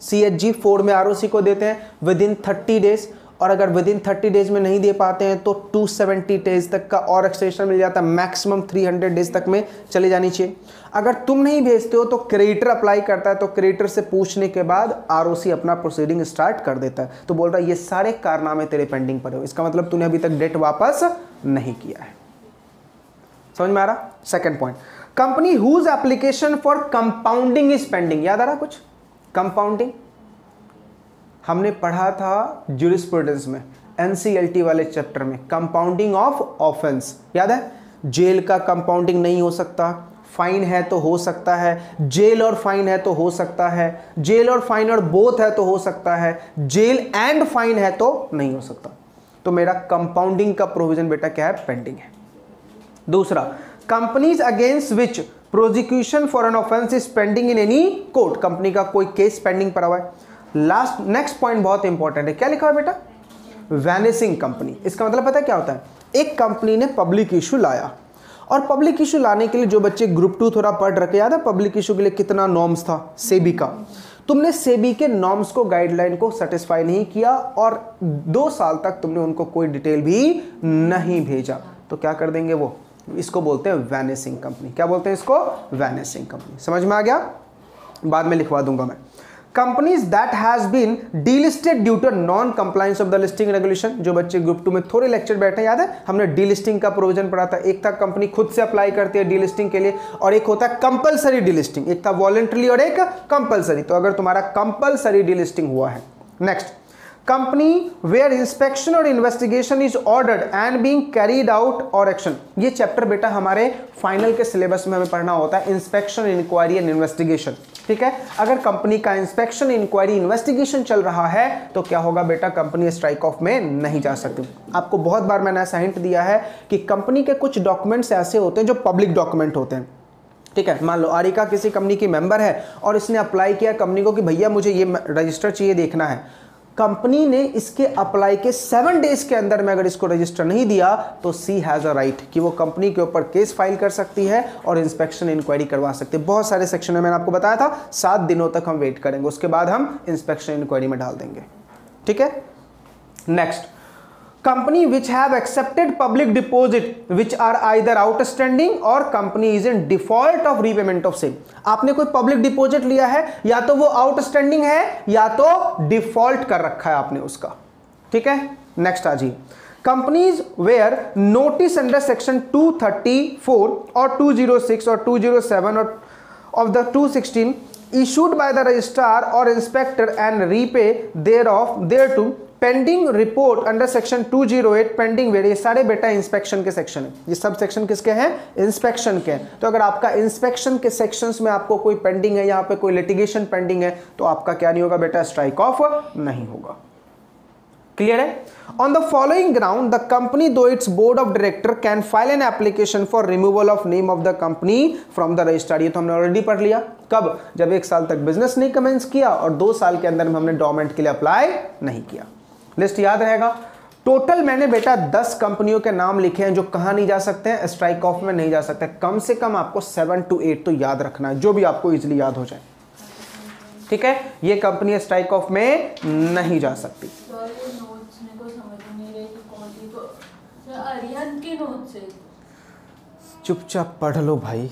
CHG4 में ROC को देते हैं विद इन 30 डेज, और अगर विद इन 30 डेज में नहीं दे पाते हैं तो 270 डेज तक का और एक्सटेंशन मिल जाता है, मैक्सिमम 300 डेज तक में चली जानी चाहिए। अगर तुम नहीं भेजते हो तो क्रेडिटर अप्लाई करता है, तो क्रेडिटर से पूछने के बाद ROC अपना प्रोसीडिंग स्टार्ट कर देता है। तो बोल रहा है ये सारे कारनामे तेरे पेंडिंग पड़े हो, इसका मतलब तूने अभी तक डेट वापस नहीं किया है। समझ में आ रहा? Second point, company whose application for compounding is pending. याद आ रहा कुछ? कंपाउंडिंग हमने पढ़ा था ज्यूरिस्प्रूडेंस में, NCLT वाले चैप्टर में, कंपाउंडिंग ऑफ ऑफेंस। याद है? जेल का कंपाउंडिंग नहीं हो सकता, फाइन है तो हो सकता है, जेल और फाइन है तो हो सकता है, जेल और फाइन और बोथ है तो हो सकता है, जेल एंड फाइन है तो नहीं हो सकता। तो मेरा कंपाउंडिंग का प्रोविजन बेटा क्या है? पेंडिंग है। दूसरा, companies against which prosecution for an offence is pending in any court. Company का कोई केस पेंडिंग पड़ा हुआ है। लास्ट नेक्स्ट पॉइंट बहुत इंपॉर्टेंट है, क्या लिखा है बेटा? वैनिसिंग कंपनी। इसका मतलब पता है क्या होता है? एक कंपनी ने पब्लिक इशू लाया और पब्लिक इशू लाने के लिए जो बच्चे ग्रुप 2 थोड़ा पढ़ रखे, याद है पब्लिक इशू के लिए कितना नॉर्म्स था? सेबी का। तुमने सेबी के नॉर्म्स को, गाइडलाइन को सेटिस्फाई नहीं किया और 2 साल तक तुमने उनको कोई डिटेल भी नहीं भेजा, तो क्या कर देंगे वो? इसको बोलते हैं वैनिसिंग कंपनी। क्या बोलते हैं इसको? Vanishing company. समझ में आ गया? बाद में लिखवा दूंगा मैं। Companies that has been delisted due to non compliance of the listing regulation. जो बच्चे ग्रुप 2 में थोड़े लेक्चर बैठे, याद है हमने डीलिस्टिंग का प्रोविजन पढ़ा था। एक था कंपनी खुद से अप्लाई करती है डीलिस्टिंग के लिए और एक होता है कंपलसरी डीलिस्टिंग। एक था वॉलंटरी और एक कंपलसरी। तो अगर तुम्हारा कंपलसरी डीलिस्टिंग हुआ है। नेक्स्ट, कंपनी वेयर इंस्पेक्शन और investigation is ordered and being carried out और एक्शन। ये चैप्टर बेटा हमारे फाइनल के सिलेबस में हमें पढ़ना होता है, इंस्पेक्शन, इंक्वायरी एंड इन्वेस्टिगेशन। ठीक है, अगर कंपनी का इंस्पेक्शन, इंक्वायरी, इन्वेस्टिगेशन चल रहा है तो क्या होगा बेटा, कंपनी स्ट्राइक ऑफ में नहीं जा सकती। आपको बहुत बार मैंने ऐसा हिंट दिया है कि कंपनी के कुछ डॉक्यूमेंट्स ऐसे होते हैं जो पब्लिक डॉक्यूमेंट होते हैं। ठीक है, मान लो आरिका किसी कंपनी की मेंबर है और इसने अप्लाई किया कंपनी को कि भैया मुझे ये रजिस्टर चाहिए, देखना है। कंपनी ने इसके अप्लाई के 7 डेज के अंदर में अगर इसको रजिस्टर नहीं दिया तो सी हैज अ राइट कि वो कंपनी के ऊपर केस फाइल कर सकती है और इंस्पेक्शन इंक्वायरी करवा सकती है। बहुत सारे सेक्शन में मैंने आपको बताया था 7 दिनों तक हम वेट करेंगे, उसके बाद हम इंस्पेक्शन इंक्वायरी में डाल देंगे। ठीक है, next, company which have accepted public deposit which are either outstanding or company is in default of repayment of same. आपने कोई पब्लिक डिपॉजिट लिया है, या तो वो आउटस्टैंडिंग है या तो डिफॉल्ट कर रखा है आपने उसका। ठीक है, नेक्स्ट आ जी, companies where notice under section 234 और 206 और 207 और of the 216 issued by the registrar or inspector and repay thereto pending report under section 208 pending where, ये सारे बेटा इंस्पेक्शन के सेक्शन है। ये सब सेक्शन किसके हैं, इंस्पेक्शन के। तो अगर आपका इंस्पेक्शन के सेक्शंस में आपको कोई पेंडिंग है, यहाँ पे कोई लिटिगेशन पेंडिंग है, तो आपका क्या नहीं होगा बेटा, स्ट्राइक ऑफ नहीं होगा। क्लियर है? On the following ground the company do its board of director can file an application for removal of name of the company from the register. ये तो हमने ऑलरेडी पढ़ लिया। कब? जब 1 साल तक बिजनेस नहीं कमेंस किया और 2 साल के अंदर में हमने डोरमेंट के लिए अप्लाई नहीं किया। लिस्ट याद रहेगा। टोटल मैंने बेटा 10 कंपनियों के नाम लिखे हैं जो कहां नहीं जा सकते हैं, स्ट्राइक ऑफ में नहीं जा सकते। कम से कम आपको 7 to 8 तो याद रखना है, जो भी आपको इजीली याद हो जाए। ठीक है, ये कंपनी स्ट्राइक ऑफ में नहीं जा सकती। चुपचाप पढ़ लो भाई,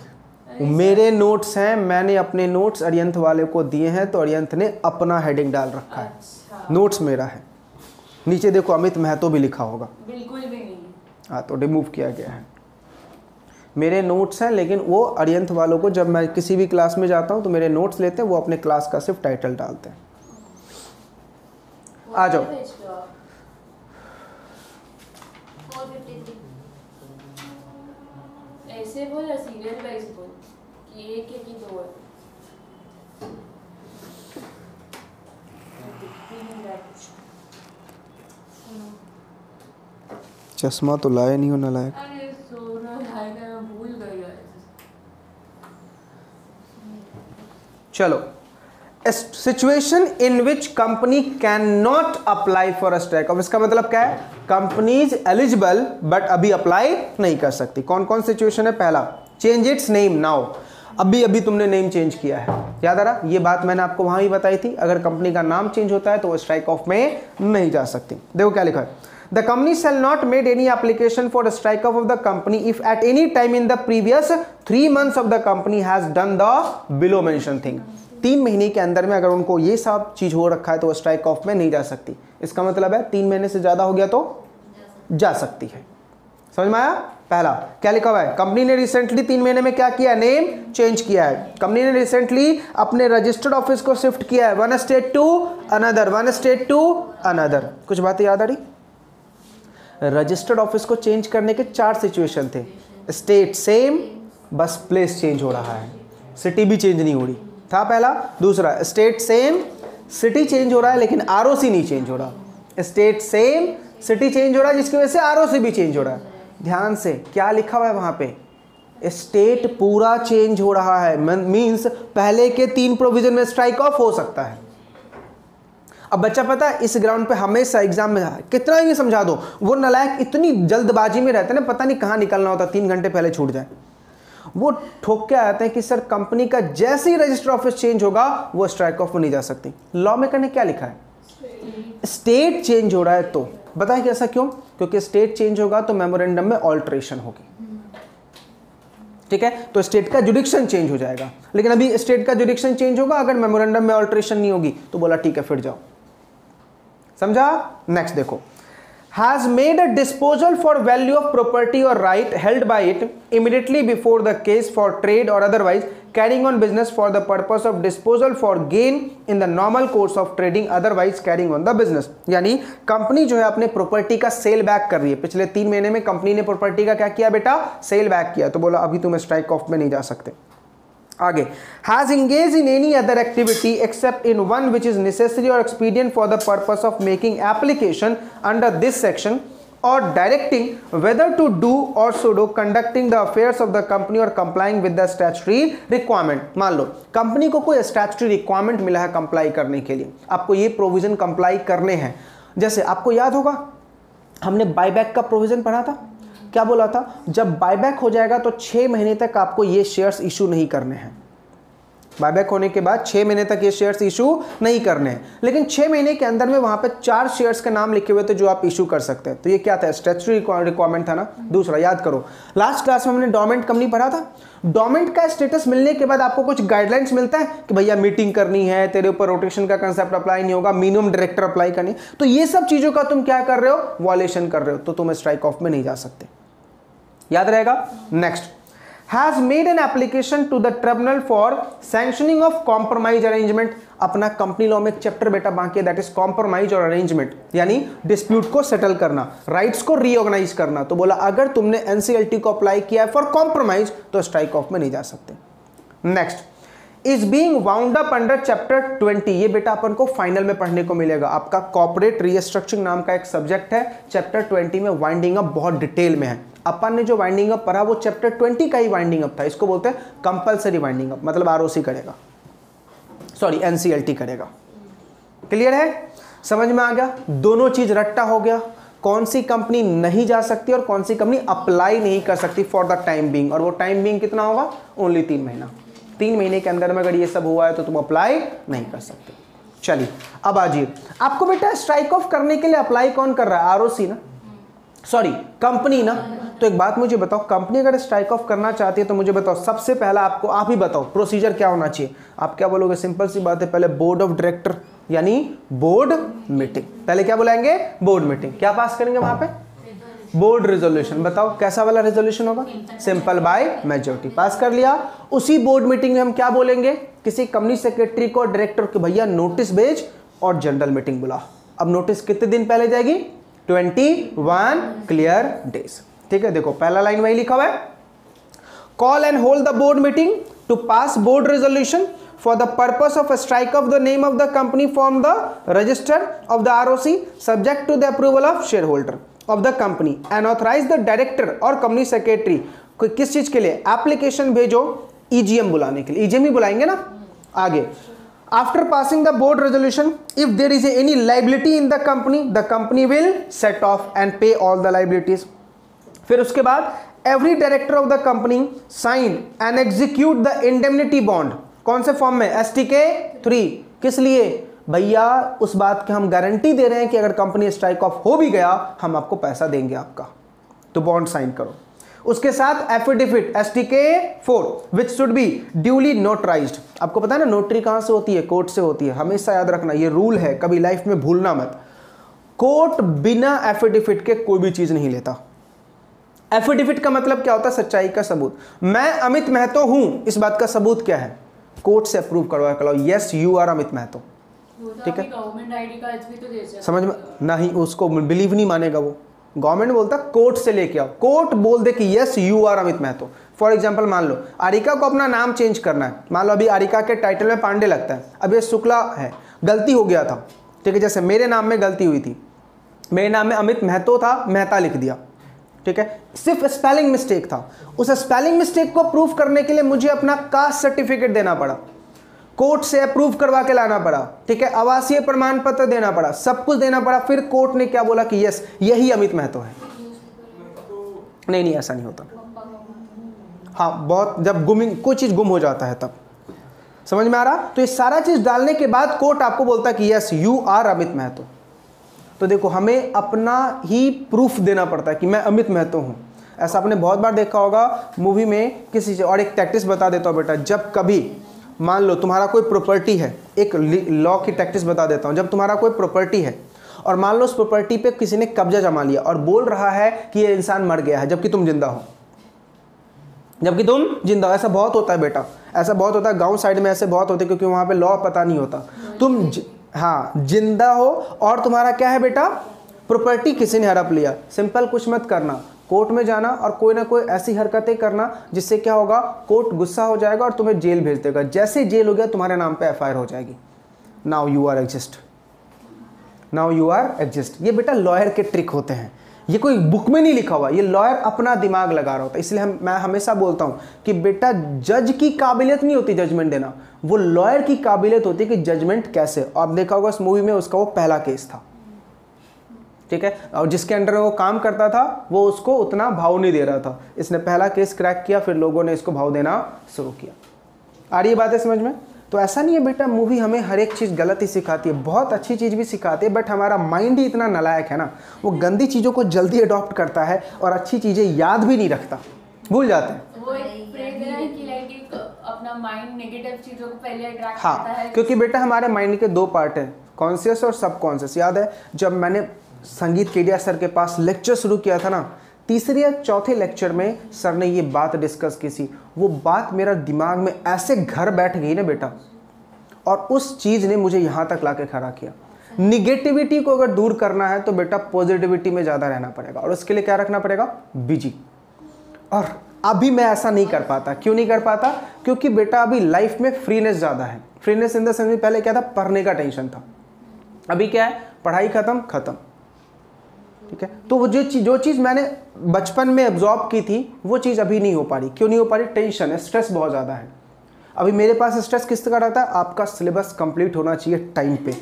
मेरे नोट्स हैं, मैंने अपने नोट्स अरियंत वाले को दिए हैं तो अरियंत ने अपना हेडिंग डाल रखा है। अच्छा। नोट्स मेरा है, नीचे देखो अमित महतो भी लिखा होगा। बिल्कुल भी नहीं। हाँ, तो रिमूव किया गया है। मेरे नोट्स हैं, लेकिन वो अरियंत वालों को जब मैं किसी भी क्लास में जाता हूँ तो मेरे नोट्स लेते हैं, वो अपने क्लास का सिर्फ टाइटल डालते हैं। आ जाओ। ऐसे बोल या सीरियल वाइज बोल कि एक है कि 2 है। चश्मा तो लाए नहीं हो ना लायक। अरे सोना लाएगा, मैं भूल गई यार। चलो, situation in which company can not apply for a strike off. इसका मतलब क्या है, कंपनी इज एलिजिबल बट अभी अप्लाई नहीं कर सकती। कौन कौन सिचुएशन है? पहला, चेंज इट्स नेम नाउ। अभी तुमने नेम चेंज किया है, याद आ रहा? ये बात मैंने आपको वहां ही बताई थी। अगर कंपनी का नाम चेंज होता है तो वो स्ट्राइक ऑफ में नहीं जा सकती। देखो क्या लिखा है, the company shall not made any application for strike off the company if at any time in the previous 3 months of the company has done the below mention thing. 3 महीने के अंदर में अगर उनको ये सब चीज हो रखा है तो वो स्ट्राइक ऑफ में नहीं जा सकती। इसका मतलब है 3 महीने से ज्यादा हो गया तो जा सकती है। समझ में आया? पहला क्या लिखा हुआ है, कंपनी ने रिसेंटली 3 महीने में क्या किया, नेम चेंज किया है। कंपनी ने रिसेंटली अपने रजिस्टर्ड ऑफिस को शिफ्ट किया है, 1 state to another, 1 state to another। कुछ बातें याद आ रही? रजिस्टर्ड ऑफिस को चेंज करने के 4 सिचुएशन थे। स्टेट सेम, बस प्लेस चेंज हो रहा है, सिटी भी चेंज नहीं हो रही था पहला। दूसरा, स्टेट सेम, सिटी चेंज हो रहा है लेकिन आरओसी नहीं चेंज हो रहा। स्टेट सेम, सिटी चेंज हो रहा है जिसकी वजह से आरओसी भी चेंज हो रहा है। ध्यान से क्या लिखा हुआ है वहां पे, स्टेट पूरा चेंज हो रहा है, मींस पहले के 3 प्रोविजन में स्ट्राइक ऑफ हो सकता है। अब बच्चा पता है इस ग्राउंड पे हमेशा एग्जाम में कितना ही समझा दो, वो नालायक इतनी जल्दबाजी में रहते हैं ना, पता नहीं कहाँ निकलना होता, 3 घंटे पहले छूट जाए। वो ठोक के आते हैं कि सर कंपनी का जैसे ही रजिस्टर ऑफिस चेंज होगा वो स्ट्राइक ऑफ में नहीं जा सकती। लॉ मेकर ने क्या लिखा है, स्टेट चेंज हो रहा है तो बताएं कि ऐसा क्यों, क्योंकि स्टेट चेंज होगा तो मेमोरेंडम में ऑल्ट्रेशन होगी। ठीक है, तो स्टेट का जुडिक्शन चेंज हो जाएगा, लेकिन अभी स्टेट का जुडिक्शन चेंज होगा अगर मेमोरेंडम में ऑल्ट्रेशन नहीं होगी तो बोला ठीक है फिर जाओ। समझा? नेक्स्ट देखो, has made a disposal for value of property or right held by it immediately before the case for trade or otherwise carrying on business for the purpose of disposal for gain in the normal course of trading otherwise carrying on the business। यानी company जो है अपने property का cell back कर रही है। पिछले 3 महीने में कंपनी ने प्रॉपर्टी का क्या किया बेटा, सेल बैक किया, तो बोला अभी तुम स्ट्राइक ऑफ में नहीं जा सकते। आगे, has engaged in any other activity except in one which is necessary or expedient for the purpose of making application under this section or directing whether to do or pseudo conducting the affairs of the company or complying with the statutory requirement। मान लो company को कोई statutory requirement मिला है comply करने के लिए, आपको ये प्रोविजन कंप्लाई करने हैं। जैसे आपको याद होगा हमने बायबैक का प्रोविजन पढ़ा था, क्या बोला था, जब बायबैक हो जाएगा तो 6 महीने तक आपको ये शेयर्स इशू नहीं करने हैं। बायबैक होने के बाद 6 महीने तक ये शेयर्स इशू नहीं करने हैं, लेकिन 6 महीने के अंदर में वहां पे 4 शेयर्स के नाम लिखे हुए थे जो आप इशू कर सकते हैं। तो ये क्या था, स्टैट्यूटरी रिक्वायरमेंट था ना। दूसरा याद करो, लास्ट क्लास में हमने डोरमेंट कंपनी पढ़ा था। डोरमेंट का स्टेटस मिलने के बाद आपको कुछ गाइडलाइंस मिलता है कि भैया मीटिंग करनी है, तेरे ऊपर रोटेशन का कंसेप्ट अप्लाई नहीं होगा, मिनिमम डायरेक्टर अप्लाई करनी। तो ये सब चीजों का तुम क्या कर रहे हो, वॉयलेशन कर रहे हो, तो तुम स्ट्राइक ऑफ में नहीं जा सकते, याद रहेगा। Next, has made an application to the tribunal for sanctioning of compromise arrangement। अपना कंपनी लॉ में एक चैप्टर बेटा बाकी है, दैट इज कॉम्प्रोमाइज और अरेंजमेंट, यानी डिस्प्यूट को सेटल करना, राइट्स को रीऑर्गेनाइज करना। तो बोला अगर तुमने एनसीएलटी को अप्लाई किया है फॉर कॉम्प्रोमाइज तो स्ट्राइक ऑफ में नहीं जा सकते। Next, is being wound up under chapter 20। ये बेटा अपन को फाइनल में पढ़ने को मिलेगा, आपका कॉर्पोरेट रीस्ट्रक्चरिंग नाम का एक सब्जेक्ट है, चैप्टर 20 में वाइंडिंग अप बहुत डिटेल में है। अपन ने जो वाइंडिंग अप पढ़ा वो चैप्टर 20 का ही वाइंडिंग अप था, इसको बोलते हैं कंपलसरी वाइंडिंग अप, मतलब आरओसी करेगा, सॉरी एनसीएलटी करेगा। क्लियर है, समझ में आ गया, दोनों चीज रट्टा हो गया, कौन सी कंपनी नहीं जा सकती और कौन सी कंपनी अप्लाई नहीं कर सकती फॉर द टाइम बीइंग, और वो टाइम बीइंग कितना होगा, ओनली 3 महीना। 3 महीने के अंदर में अगर ये सब हुआ है तो तुम अप्लाई नहीं कर सकते। चलिए अब आ जाइए, आपको बेटा स्ट्राइक ऑफ करने के लिए अप्लाई कौन कर रहा है, आरओसी ना, सॉरी कंपनी ना। तो एक बात मुझे बताओ, कंपनी अगर स्ट्राइक ऑफ करना चाहती है तो मुझे बताओ सबसे पहला आपको, आप ही बताओ प्रोसीजर क्या होना चाहिए। आप क्या बोलोगे, सिंपल सी बात है, पहले बोर्ड ऑफ डायरेक्टर यानी बोर्ड मीटिंग, पहले क्या बुलाएंगे, बोर्ड मीटिंग। क्या पास करेंगे वहां पे, बोर्ड रेजोल्यूशन। बताओ कैसा वाला रेजोल्यूशन होगा, सिंपल बाय मेजॉरिटी, पास कर लिया। उसी बोर्ड मीटिंग में हम क्या बोलेंगे, किसी कंपनी सेक्रेटरी को, डायरेक्टर को, भैया नोटिस भेज और जनरल मीटिंग बुला। अब नोटिस कितने दिन पहले जाएगी, 21 क्लियर डेज। ठीक है, देखो पहला लाइन वही लिखा हुआ है, call and hold the board meeting to pass board resolution for the purpose of a strike of the name of the company from the register of the ROC subject to the approval of shareholder of the company and authorize the director और company secretary कोई किस चीज के लिए, application भेजो EGM बुलाने के लिए, EGM ही बुलाएंगे ना। आगे, after passing the board resolution if there is any liability in the company will set off and pay all the liabilities। फिर उसके बाद every director of the company sign and execute the indemnity bond, कौन से form में, STK 3। किस लिए, भैया उस बात की हम गारंटी दे रहे हैं कि अगर कंपनी स्ट्राइक ऑफ हो भी गया हम आपको पैसा देंगे आपका, तो बॉन्ड साइन करो। उसके साथ affidavit STK 4 which should be duly notarised. आपको पता है ना नोटरी कहां से होती है, कोर्ट से होती है, हमेशा याद रखना, ये रूल है, कभी लाइफ में भूलना मत। कोर्ट बिना एफिडेविट के कोई भी चीज नहीं लेता। एफिडेविट का मतलब क्या होता है, सच्चाई का सबूत। मैं अमित महतो हूं, इस बात का सबूत क्या है, कोर्ट से अप्रूव करवा के लाओ, yes you are Amit Mahato. ठीक है, गवर्नमेंट आईडी कार्ड भी तो दे सकते, समझ में नहीं, उसको बिलीव नहीं मानेगा वो। गवर्नमेंट बोलता कोर्ट से लेके आओ, कोर्ट बोल दे कि yes you are Amit Mahato. For example मान लो आरिका को अपना नाम चेंज करना है, मान लो अभी आरिका के टाइटल में पांडे लगता है, अब ये शुक्ला है, गलती हो गया था। ठीक है, जैसे मेरे नाम में गलती हुई थी, मेरे नाम में अमित महतो था, मेहता लिख दिया। ठीक है, सिर्फ स्पेलिंग मिस्टेक था, उस स्पेलिंग मिस्टेक को प्रूफ करने के लिए मुझे अपना कास्ट सर्टिफिकेट देना पड़ा, कोर्ट से अप्रूव करवा के लाना पड़ा। ठीक है, आवासीय प्रमाण पत्र देना पड़ा, सब कुछ देना पड़ा। फिर कोर्ट ने क्या बोला कि यस यही अमित महतो है। नहीं ऐसा नहीं होता। हाँ, बहुत जब कोई चीज गुम हो जाता है तब, समझ में आ रहा। तो ये सारा चीज डालने के बाद कोर्ट आपको बोलता है कि yes you are Amit Mahato. तो देखो हमें अपना ही प्रूफ देना पड़ता है कि मैं अमित महतो हूं। ऐसा आपने बहुत बार देखा होगा मूवी में किसी से। और एक टैक्टिस बता देता हूं बेटा, जब कभी मान लो तुम्हारा कोई प्रॉपर्टी है, एक लॉ की टैक्टिस बता देता हूं, जब तुम्हारा कोई प्रॉपर्टी है और मान लो उस प्रॉपर्टी पे किसी ने कब्जा जमा लिया और बोल रहा है कि ये इंसान मर गया है जबकि तुम जिंदा हो, जबकि तुम जिंदा हो। ऐसा बहुत होता है बेटा, ऐसा बहुत होता है गांव साइड में, ऐसे बहुत होते हैं क्योंकि वहां पे लॉ पता नहीं होता। तुम हाँ जिंदा हो और तुम्हारा क्या है बेटा, प्रॉपर्टी किसी ने हड़प लिया। सिंपल कुछ मत करना, कोर्ट में जाना और कोई ना कोई ऐसी हरकतें करना जिससे क्या होगा, कोर्ट गुस्सा हो जाएगा और तुम्हें जेल भेज देगा। जैसे जेल हो गया तुम्हारे नाम पे एफआईआर हो जाएगी। Now you are exist, now you are exist. ये बेटा लॉयर के ट्रिक होते हैं, ये कोई बुक में नहीं लिखा हुआ, ये लॉयर अपना दिमाग लगा रहा होता है। इसलिए मैं हमेशा बोलता हूं कि बेटा जज की काबिलियत नहीं होती जजमेंट देना, वो लॉयर की काबिलियत होती है कि जजमेंट कैसे। आप देखा होगा इस मूवी में उसका वो पहला केस था, ठीक है, और जिसके अंडर वो काम करता था वो उसको उतना भाव नहीं दे रहा था। इसने पहला केस क्रैक किया, फिर लोगों ने इसको भाव देना शुरू किया। आ रही है बातें समझ में? तो ऐसा नहीं है बेटा, मूवी हमें हर एक चीज़ गलत ही सिखाती है, बहुत अच्छी चीज़ भी सिखाती है, बट हमारा माइंड ही इतना नालायक है ना, वो गंदी चीज़ों को जल्दी अडॉप्ट करता है और अच्छी चीज़ें याद भी नहीं रखता, भूल जाते हैं। वो एक फ्रेज है कि लाइक एक अपना माइंड नेगेटिव चीजों को पहले अट्रैक्ट हाँ, करता है। क्योंकि बेटा हमारे माइंड के दो पार्ट हैं, कॉन्शियस और सबकॉन्शियस। याद है जब मैंने संगीत केडिया सर के पास लेक्चर शुरू किया था ना, तीसरे या चौथे लेक्चर में सर ने ये बात डिस्कस की थी। वो बात मेरा दिमाग में ऐसे घर बैठ गई ना बेटा, और उस चीज़ ने मुझे यहाँ तक लाके खड़ा किया। निगेटिविटी को अगर दूर करना है तो बेटा पॉजिटिविटी में ज़्यादा रहना पड़ेगा, और उसके लिए क्या रखना पड़ेगा, बिजी। और अभी मैं ऐसा नहीं कर पाता। क्यों नहीं कर पाता? क्योंकि बेटा अभी लाइफ में फ्रीनेस ज़्यादा है। फ्रीनेस इन द सेंस में पहले क्या था, पढ़ने का टेंशन था, अभी क्या है, पढ़ाई खत्म, ठीक है। तो वो जो चीज़ मैंने बचपन में एब्जॉर्ब की थी वो चीज़ अभी नहीं हो पा रही। क्यों नहीं हो पा रही? टेंशन है, स्ट्रेस बहुत ज़्यादा है। अभी मेरे पास स्ट्रेस किस तरह रहता है, आपका सिलेबस कंप्लीट होना चाहिए टाइम पे,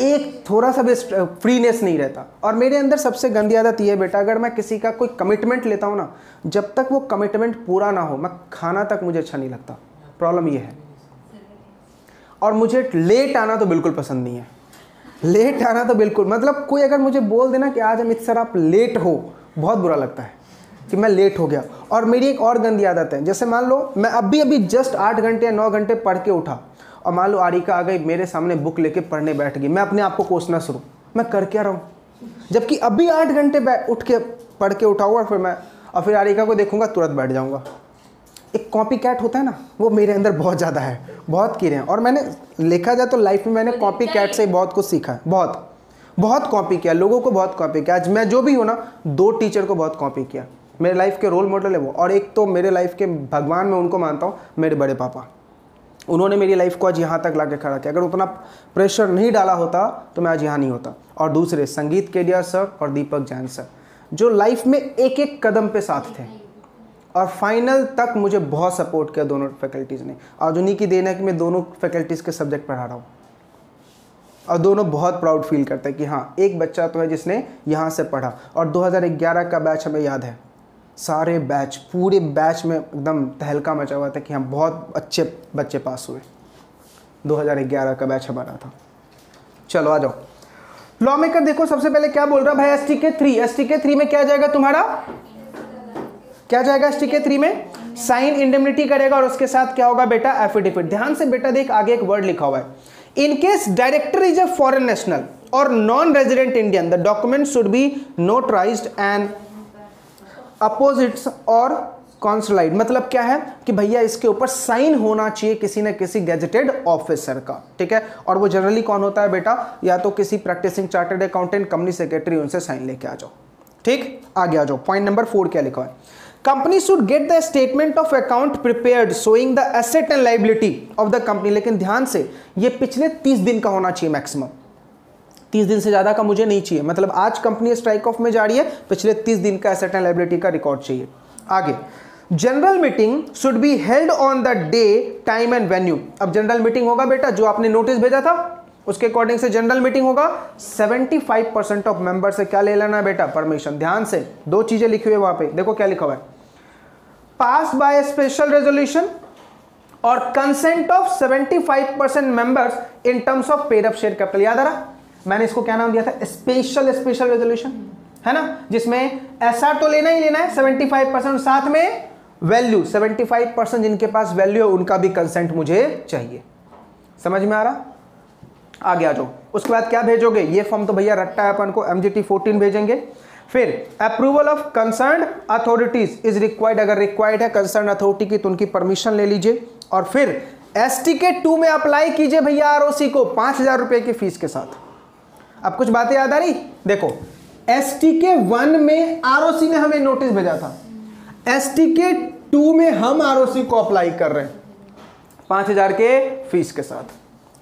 एक थोड़ा सा भी फ्रीनेस नहीं रहता। और मेरे अंदर सबसे गंदी आदत ये है बेटा, अगर मैं किसी का कोई कमिटमेंट लेता हूँ ना, जब तक वो कमिटमेंट पूरा ना हो मैं खाना तक मुझे अच्छा नहीं लगता। प्रॉब्लम ये है। और मुझे लेट आना तो बिल्कुल पसंद नहीं है, लेट आना तो बिल्कुल, मतलब कोई अगर मुझे बोल देना कि आज अमित सर आप लेट हो, बहुत बुरा लगता है कि मैं लेट हो गया। और मेरी एक और गंदी आदत है, जैसे मान लो मैं अभी जस्ट 8 घंटे या 9 घंटे पढ़ के उठा और मान लो आरिका आ गई मेरे सामने बुक लेके पढ़ने बैठ गई, मैं अपने आप को कोसना शुरू, मैं कर क्या रहा हूँ, जबकि अभी 8 घंटे उठ के पढ़ के उठाऊंगा और फिर आरिका को देखूंगा तुरंत बैठ जाऊंगा। एक कॉपी कैट होता है ना, वो मेरे अंदर बहुत ज़्यादा है, बहुत कीड़े हैं। और मैंने देखा जाए तो लाइफ में मैंने कॉपी कैट से बहुत कुछ सीखा है, बहुत कॉपी किया, लोगों को बहुत कॉपी किया। आज मैं जो भी हूँ ना, 2 टीचर को बहुत कॉपी किया, मेरे लाइफ के रोल मॉडल है वो। और एक तो मेरे लाइफ के भगवान मैं उनको मानता हूँ, मेरे बड़े पापा, उन्होंने मेरी लाइफ को आज यहाँ तक ला के खड़ा किया। अगर उतना प्रेशर नहीं डाला होता तो मैं आज यहाँ नहीं होता। और दूसरे संगीत केडिया सर और दीपक जैन सर, जो लाइफ में एक एक कदम पे साथ थे और फाइनल तक मुझे बहुत सपोर्ट किया दोनों फैकल्टीज़ ने। आज उन्हीं की देन है कि मैं दोनों फैकल्टीज़ के सब्जेक्ट पढ़ा रहा हूँ, और दोनों बहुत प्राउड फील करते हैं कि हाँ एक बच्चा तो है जिसने यहाँ से पढ़ा। और 2011 का बैच हमें याद है, सारे बैच, पूरे बैच में एकदम तहलका मचा हुआ था कि हाँ बहुत अच्छे बच्चे पास हुए। 2011 का बैच हमारा था। चलो आ जाओ, लॉ मेकर देखो सबसे पहले क्या बोल रहा भाई, STK 3 में क्या जाएगा तुम्हारा, क्या जाएगा STK 3 में, साइन इंडेमनिटी करेगा और उसके साथ क्या होगा बेटा, एफिडेविट। ध्यान से बेटा देख, आगे एक वर्ड लिखा हुआ है, in case director is a foreign national or non resident Indian, the document should be notarised and apostilled or consularised. मतलब क्या है कि भैया इसके ऊपर साइन होना चाहिए किसी न किसी गेजेटेड ऑफिसर का, ठीक है। और वो जनरली कौन होता है बेटा, या तो किसी practising chartered accountant, company secretary, उनसे साइन लेके आ जाओ, ठीक। आगे आ जाओ, पॉइंट नंबर 4 क्या लिखा है, company should get the statement of account prepared showing the asset and liability of the company. लेकिन ध्यान से ये पिछले 30 दिन का होना चाहिए मैक्सिमम, 30 दिन से ज़्यादा का मुझे नहीं चाहिए। मतलब आज कंपनी स्ट्राइक ऑफ में जा रही है, पिछले 30 दिन का एसेट एंड लायबिलिटी का रिकॉर्ड चाहिए। आगे, general meeting should be held on the day, time and venue. अब जनरल मीटिंग होगा बेटा, जो आपने नोटिस भेजा था उसके अकॉर्डिंग से जनरल मीटिंग होगा। 75% ऑफ मेंबर से क्या ले लेना है बेटा, परमिशन। ध्यान से 2 चीजें लिखी हुई है वहां पे, देखो क्या लिखा हुआ है, पास बाय स्पेशल रेजोल्यूशन और consent of 75% members in terms of paid up share capital. याद आ रहा, मैंने इसको क्या नाम दिया था, स्पेशल रेजोल्यूशन, है ना, जिसमें ऐसा तो लेना ही लेना है 75%, साथ में वैल्यू 75% जिनके पास वैल्यू है उनका भी कंसेंट मुझे चाहिए। समझ में आ रहा? आगे आ जाओ, उसके बाद क्या भेजोगे, ये फॉर्म तो भैया रट्टा है, अपन को MGT 14 भेजेंगे। फिर approval of concern authorities is required, अगर रिक्वायर्ड है कंसर्न अथॉरिटी की तो उनकी परमिशन ले लीजिए। और फिर STK 2 में अप्लाई कीजिए भैया ROC को 5,000 रुपए की फीस के साथ। अब कुछ बातें याद आ रही, देखो STK 1 में ROC ने हमें नोटिस भेजा था, STK 2 में हम ROC को अप्लाई कर रहे हैं 5,000 के फीस के साथ।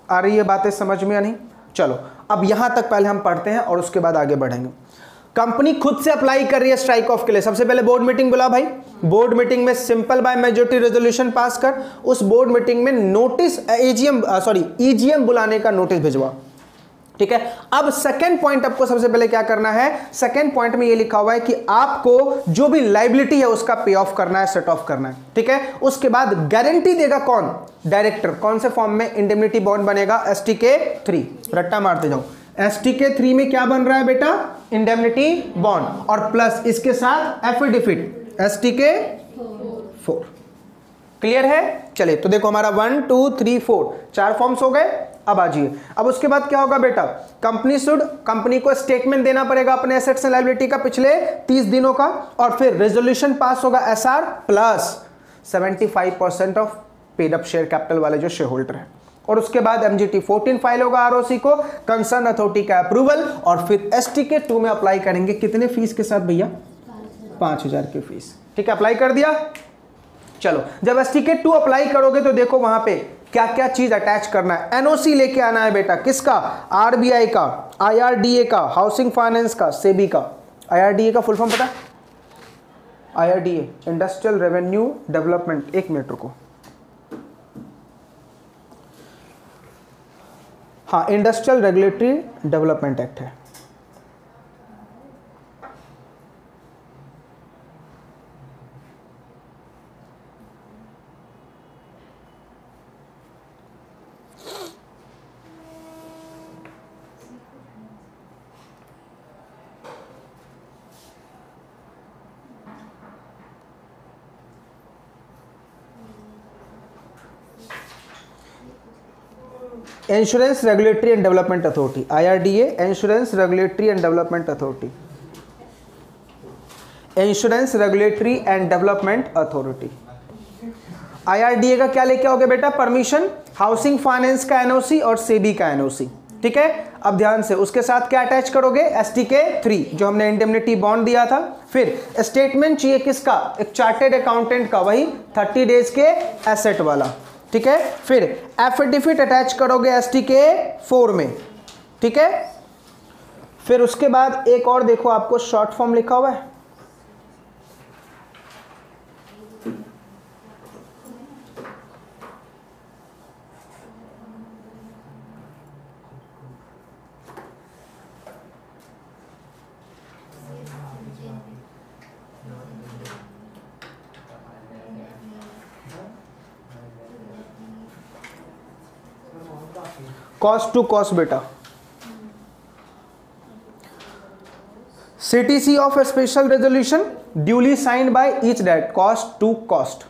आ रही है बातें समझ में या नहीं? चलो अब यहां तक पहले हम पढ़ते हैं और उसके बाद आगे बढ़ेंगे। कंपनी खुद से अप्लाई कर रही है स्ट्राइक ऑफ के लिए, सबसे पहले बोर्ड मीटिंग बुला भाई, बोर्ड मीटिंग में simple by majority resolution pass कर, उस बोर्ड मीटिंग में नोटिस EGM बुलाने का नोटिस भिजवा, ठीक है। अब सेकंड पॉइंट आपको सबसे पहले क्या करना है, सेकंड पॉइंट में ये लिखा हुआ है कि आपको जो भी लायबिलिटी है उसका पे ऑफ करना है, सेट ऑफ करना है, ठीक है। उसके बाद गारंटी देगा कौन, डायरेक्टर। कौन से फॉर्म में, इंडेमनिटी बॉन्ड बनेगा STK 3, रट्टा मारते जाओ। STK 3 में क्या बन रहा है बेटा, इंडेमनिटी बॉन्ड, और प्लस इसके साथ एफिडेविट STK 4। क्लियर है? चलिए तो देखो हमारा 1 2 3 4 4 फॉर्म्स हो गए। अब आ जाइए, अब उसके बाद क्या होगा बेटा, कंपनी को स्टेटमेंट देना पड़ेगा अपने एसेट्स एंड लायबिलिटी का पिछले 30 दिनों का, और फिर रेजोल्यूशन पास होगा SR plus 75% of paid up share capital वाले जो शेयर होल्डर है, और उसके बाद MGT 14 फाइल होगा ROC को, कंसर्न अथॉरिटी का अप्रूवल, और फिर STK 2 में अप्लाई करेंगे कितने फीस के साथ भैया, 5,000 की फीस, ठीक है। अप्लाई कर दिया। चलो जब STK 2 अप्लाई करोगे तो देखो वहां पे क्या क्या चीज अटैच करना है। NOC लेके आना है बेटा, किसका, RBI का, IRDA का, हाउसिंग फाइनेंस का, सेबी का। IRDA का फुल फॉर्म पता है? IRDA इंडस्ट्रियल रेवेन्यू डेवलपमेंट, एक मिनट रुको, हाँ इंडस्ट्रियल रेगुलेटरी डेवलपमेंट एक्ट है। Insurance regulatory and development authority, IRDA insurance regulatory and development authority, insurance regulatory and development authority. IRDA का क्या लेके आओगे बेटा, परमिशन, हाउसिंग फाइनेंस का NOC और सेबी का NOC, ठीक है। अब ध्यान से उसके साथ क्या अटैच करोगे, STK 3 जो हमने इंडेमनिटी बॉन्ड दिया था। फिर स्टेटमेंट चाहिए किसका, एक चार्टेड अकाउंटेंट का, वही 30 डेज के एसेट वाला, ठीक है। फिर एफिडेविट अटैच करोगे STK 4 में, ठीक है। फिर उसके बाद एक और देखो आपको शॉर्ट फॉर्म लिखा हुआ है, कॉस्ट टू कॉस्ट बेटा, CTC of special resolution duly signed by each date, cost to cost.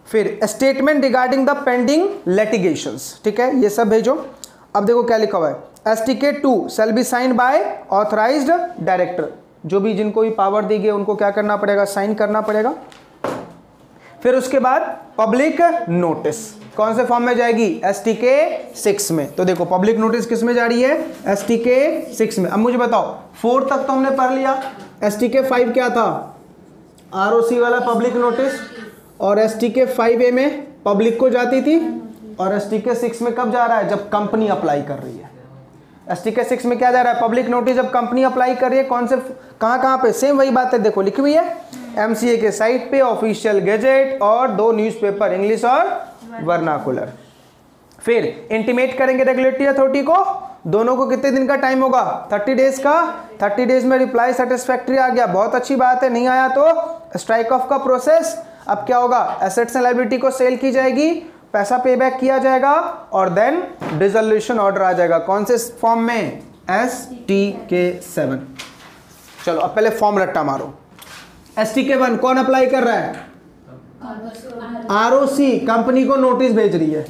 फिर statement regarding the pending litigations, ठीक है, ये सब भेजो। अब देखो क्या लिखा हुआ है, STK 2 shall be signed by authorised director, जो भी जिनको भी पावर दी गई उनको क्या करना पड़ेगा, साइन करना पड़ेगा। फिर उसके बाद पब्लिक नोटिस कौन से फॉर्म में जाएगी, STK 6 में। तो देखो पब्लिक नोटिस किस में जा रही है, STK 6 में। अब मुझे बताओ 4 तक तो हमने पढ़ लिया, STK 5 क्या था, ROC वाला पब्लिक नोटिस, और STK 5A में पब्लिक को जाती थी, और STK 6 में कब जा रहा है, जब कंपनी अप्लाई कर रही है। STK 6 में क्या जा रहा है, पब्लिक नोटिस जब कंपनी अप्लाई कर रही है, कौन से कहाँ पे, सेम वही बात है, देखो लिखी हुई है MCA के साइट पे, ऑफिशियल गैजेट, और 2 न्यूज़पेपर इंग्लिश और वर्नाकुलर। फिर इंटीमेट करेंगे रेगुलेटरी अथॉरिटी को, दोनों को कितने दिन का टाइम होगा, 30 डेज का। 30 डेज में रिप्लाई सेटिस्फैक्ट्री आ गया, बहुत अच्छी बात है, नहीं आया तो स्ट्राइक ऑफ का प्रोसेस। अब क्या होगा, एसेट्स एंड लायबिलिटी को सेल की जाएगी, पैसा पे बैक किया जाएगा, और देन डिसोल्यूशन ऑर्डर आ जाएगा, कौन से फॉर्म में, STK 7। चलो अब पहले फॉर्म रट्टा मारो। STK 1 कौन अप्लाई कर रहा है, ROC कंपनी को नोटिस भेज रही है,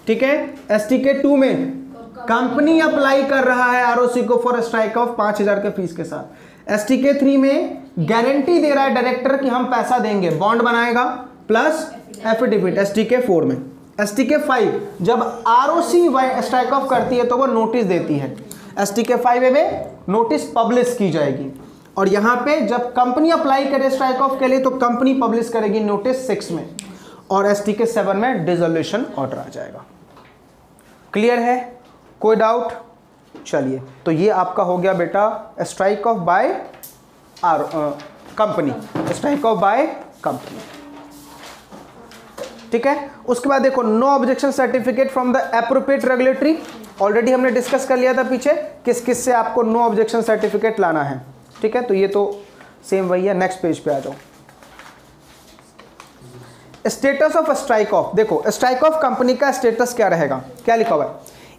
ठीक है। STK 2 में कंपनी अप्लाई कर रहा है आरओसी को फॉर स्ट्राइक ऑफ 5,000 के फीस के साथ। एसटीके 3 में गारंटी दे रहा है डायरेक्टर कि हम पैसा देंगे, बॉन्ड बनाएगा प्लस एफिडेविट। एसटीके 4 में। एसटीके 5 जब आरओसी स्ट्राइक ऑफ करती है तो वो नोटिस देती है। एसटीके 5 में नोटिस पब्लिश की जाएगी, और यहां पे जब कंपनी अप्लाई करे स्ट्राइक ऑफ के लिए तो कंपनी पब्लिश करेगी नोटिस 6 में, और एसटीके 7 में डिसोल्यूशन ऑर्डर आ जाएगा। क्लियर है? कोई डाउट? चलिए, तो ये आपका हो गया बेटा strike off by company, strike off by company. ठीक है। उसके बाद देखो no objection certificate from the appropriate regulatory, already हमने डिस्कस कर लिया था पीछे किस किस से आपको नो ऑब्जेक्शन सर्टिफिकेट लाना है। ठीक है, तो ये तो सेम वही है। नेक्स्ट पेज पे आ जाओ। स्टेटस ऑफ स्ट्राइक ऑफ, देखो स्ट्राइक ऑफ कंपनी का स्टेटस क्या रहेगा, क्या लिखा हुआ है?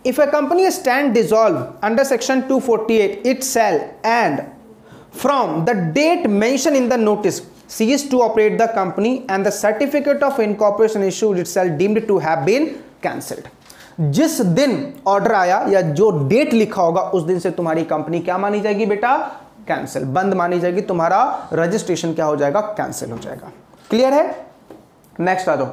If a company stand dissolve under section 248 it shall and from the date mention in the notice cease to operate the company and the certificate of incorporation issued itself deemed to have been cancelled। जिस दिन order आया या जो date लिखा होगा उस दिन से तुम्हारी कंपनी क्या मानी जाएगी बेटा? कैंसिल, बंद मानी जाएगी, तुम्हारा रजिस्ट्रेशन क्या हो जाएगा? कैंसिल हो जाएगा। क्लियर है? नेक्स्ट आ जाओ।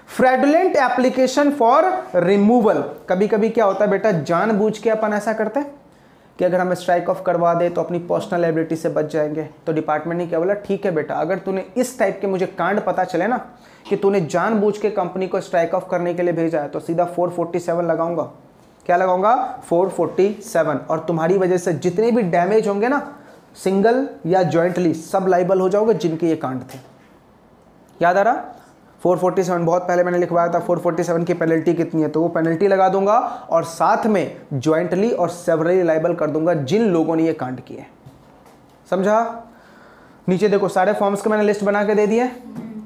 फ्रॉडुलेंट एप्लीकेशन फॉर रिमूवल, कभी कभी क्या होता है बेटा, जानबूझ के अपन ऐसा करते हैं कि अगर हम स्ट्राइक ऑफ करवा दे तो अपनी पर्सनल लायबिलिटी से बच जाएंगे। तो डिपार्टमेंट ने क्या बोला, ठीक है बेटा, अगर तूने इस टाइप के मुझे कांड पता चले ना कि तूने जानबूझ के कंपनी को स्ट्राइक ऑफ करने के लिए भेजा है तो सीधा 447 लगाऊंगा। क्या लगाऊंगा? 447, और तुम्हारी वजह से जितने भी डैमेज होंगे ना, सिंगल या जॉइंटली, सब लाइबल हो जाओगे जिनके ये कांड थे। याद आ रहा? 447 बहुत पहले मैंने लिखवाया था। 447 की पेनल्टी कितनी है, तो वो पेनल्टी लगा दूंगा और साथ में ज्वाइंटली और सेवरली लाइबल कर दूंगा जिन लोगों ने ये कांड किए। समझा? नीचे देखो सारे फॉर्म्स के मैंने लिस्ट बना के दे दिए,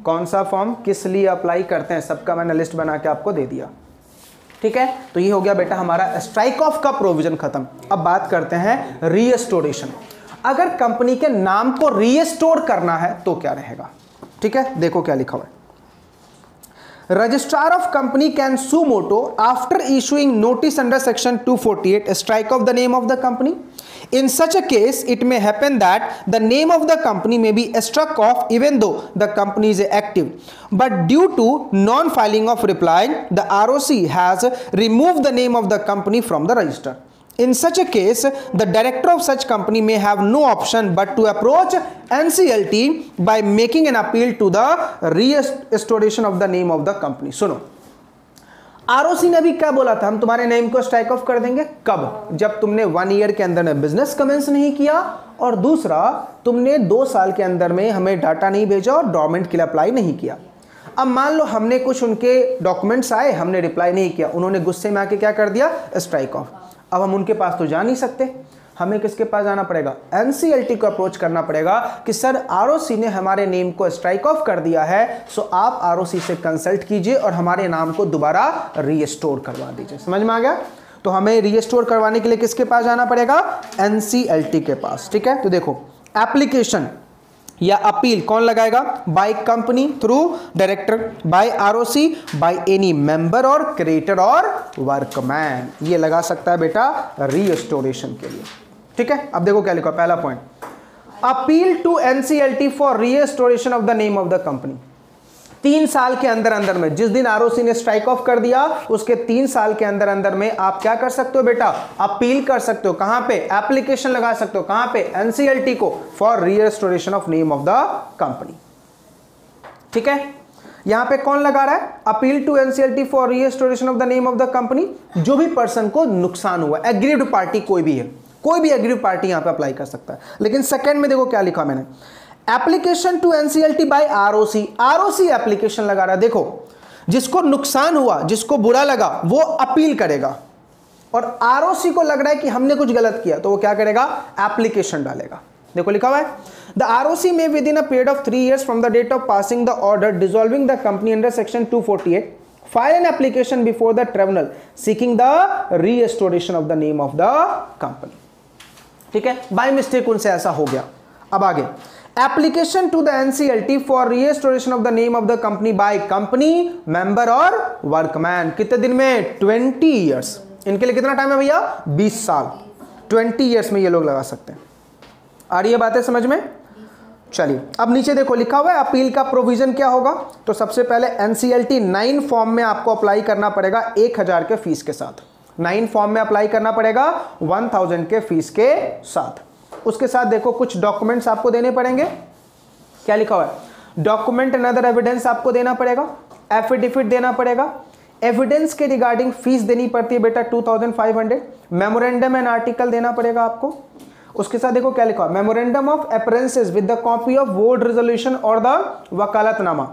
कौन सा फॉर्म किस लिए अप्लाई करते हैं सबका मैंने लिस्ट बना के आपको दे दिया। ठीक है, तो ये हो गया बेटा हमारा स्ट्राइक ऑफ का प्रोविजन खत्म। अब बात करते हैं रीएस्टोरेशन। अगर कंपनी के नाम को रीएस्टोर करना है तो क्या रहेगा? ठीक है, देखो क्या लिखा हुआ है। Registrar of company can sue motu after issuing notice under section 248 strike of the name of the company. In such a case, it may happen that the name of the company may be struck off even though the company is active. But due to non-filing of reply, the ROC has removed the name of the company from the register. In such a case, the director of such company may have no option but to approach NCLT by making an appeal to the restoration of the name of the company. सुनो, ROC ने भी क्या बोला था, हम तुम्हारे name को strike off कर देंगे। कब? जब तुमने 1 ईयर के अंदर में बिजनेस कमेंस नहीं किया, और दूसरा तुमने 2 साल के अंदर में हमें डाटा नहीं भेजा और डॉक्यूमेंट के लिए अप्लाई नहीं किया। अब मान लो हमने कुछ उनके डॉक्यूमेंट्स आए, हमने रिप्लाई नहीं किया, उन्होंने गुस्से में आके क्या कर दिया? Strike off. अब हम उनके पास तो जा नहीं सकते, हमें किसके पास जाना पड़ेगा? एनसीएलटी को अप्रोच करना पड़ेगा कि सर आरओसी ने हमारे नेम को स्ट्राइक ऑफ कर दिया है, सो आप आरओसी से कंसल्ट कीजिए और हमारे नाम को दोबारा रीस्टोर करवा दीजिए। समझ में आ गया? तो हमें रीस्टोर करवाने के लिए किसके पास जाना पड़ेगा? एनसीएलटी के पास। ठीक है, तो देखो एप्लीकेशन या अपील कौन लगाएगा? By company through director, by ROC, by any member और क्रिएटर और वर्कमैन, ये लगा सकता है बेटा रीस्टोरेशन के लिए। ठीक है, अब देखो क्या लिखा, पहला point, appeal to NCLT for restoration of the name of the company. 3 साल के अंदर अंदर में, जिस दिन आरओसी ने स्ट्राइक ऑफ कर दिया उसके 3 साल के अंदर अंदर में आप क्या कर सकते हो बेटा? अपील कर सकते हो। कहां पे? एप्लीकेशन लगा सकते हो। कहां पे? एनसीएलटी को, for restoration of name of the company. ठीक है, यहां पे कौन लगा रहा है? Appeal to NCLT for restoration of the name of the company. जो भी पर्सन को नुकसान हुआ, एग्रीव्ड पार्टी कोई भी है, कोई भी एग्रीव्ड पार्टी यहां पे अप्लाई कर सकता है। लेकिन सेकंड में देखो क्या लिखा मैंने, application to NCLT by ROC. ROC application लगा रहा है। देखो, जिसको नुकसान हुआ, जिसको बुरा लगा, वो अपील करेगा, और आरओसी को लग रहा है कि हमने कुछ गलत किया, तो वो क्या करेगा? एप्लीकेशन डालेगा। देखो लिखा हुआ है, the ROC may within a period of 3 years from the date of passing the order dissolving the company under section 248 file an application before the tribunal seeking the restoration of the name of the company. ठीक है, by mistake उनसे ऐसा हो गया। अब आगे, application to the NCLT for restoration of the name of the company by company, member और workman. कितने दिन में? 20 years। इनके लिए कितना टाइम है भैया? 20 साल, 20 ईयर्स में ये लोग लगा सकते हैं। आ रही है बातें समझ में? चलिए अब नीचे देखो लिखा हुआ है अपील का प्रोविजन क्या होगा। तो सबसे पहले NCLT 9 फॉर्म में आपको अप्लाई करना पड़ेगा 1000 के फीस के साथ। 9 फॉर्म में अप्लाई करना पड़ेगा 1000 के फीस के साथ। उसके साथ देखो कुछ डॉक्यूमेंट्स आपको देने पड़ेंगे। क्या लिखा हुआ है? डॉक्यूमेंट एंड अदर एविडेंस आपको देना पड़ेगा, एफिडेविट देना पड़ेगा, एविडेंस के रिगार्डिंग फीस देनी पड़ती है बेटा 2500, मेमोरेंडम एंड आर्टिकल देना पड़ेगा आपको। उसके साथ देखो क्या लिखा है, memorandum of appearances with the copy of board resolution or the vakalatnama.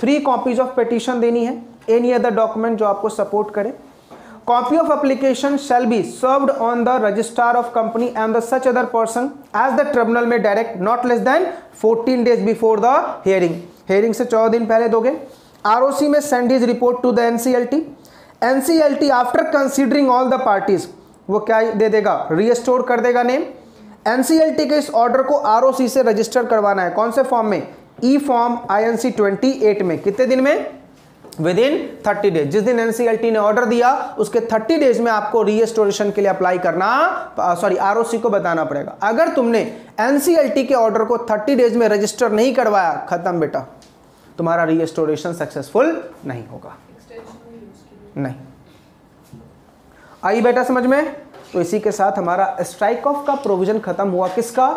3 copies of petition देनी है, एनी अदर डॉक्यूमेंट जो आपको सपोर्ट करे। Copy of application shall be served on the registrar of company and the such other person as the tribunal may direct not less than 14 days before the hearing. Hearing से 14 दिन पहले दोगे। ROC में send his report to the NCLT। NCLT after considering all the parties वो क्या दे देगा? Restore कर देगा नेम। NCLT के इस ऑर्डर को ROC से रजिस्टर करवाना है। कौन से फॉर्म में? ई फॉर्म INC 28 में। कितने दिन में? With in 30 days. जिस दिन NCLT ने ऑर्डर दिया उसके 30 डेज में आपको रीस्टोरेशन के लिए अप्लाई करना, ROC को बताना पड़ेगा। अगर तुमने NCLT के ऑर्डर को 30 डेज में रजिस्टर नहीं करवाया, खत्म बेटा, तुम्हारा रीस्टोरेशन सक्सेसफुल नहीं होगा। नहीं आई बेटा समझ में? तो इसी के साथ हमारा स्ट्राइक ऑफ का प्रोविजन खत्म हुआ। किसका?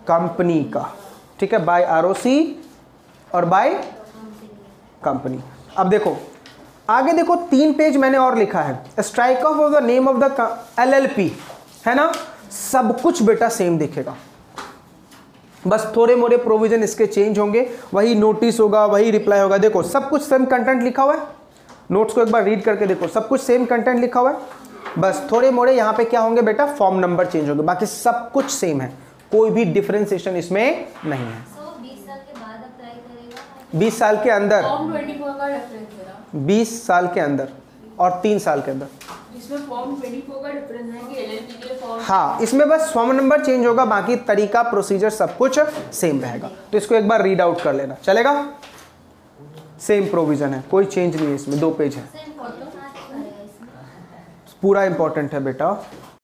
कंपनी का। ठीक है, बाय ROC और बाय कंपनी। अब देखो आगे देखो 3 पेज मैंने और लिखा है। Strike off the name of the LLP है ना, सब कुछ बेटा सेम दिखेगा, बस थोड़े मोड़े प्रोविजन इसके चेंज होंगे। वही नोटिस होगा, वही रिप्लाई होगा। देखो सब कुछ सेम कंटेंट लिखा हुआ है। नोट्स को एक बार रीड करके देखो, सब कुछ सेम कंटेंट लिखा हुआ है, बस थोड़े मोड़े यहाँ पे क्या होंगे बेटा? फॉर्म नंबर चेंज होंगे, बाकी सब कुछ सेम है, कोई भी डिफरेंशिएशन इसमें नहीं है। 20 साल के अंदर, फॉर्म 24 का रेफरेंस देना, 20 साल के अंदर और 3 साल के अंदर। इसमें फॉर्म 24 का डिफरेंस है कि LLP के लिए फॉर्म, हाँ इसमें बस फॉर्म नंबर चेंज होगा, बाकी तरीका प्रोसीजर सब कुछ सेम रहेगा। तो इसको एक बार रीड आउट कर लेना, चलेगा? सेम प्रोविजन है, कोई चेंज नहीं है इसमें। 2 पेज है, पूरा इंपॉर्टेंट है बेटा।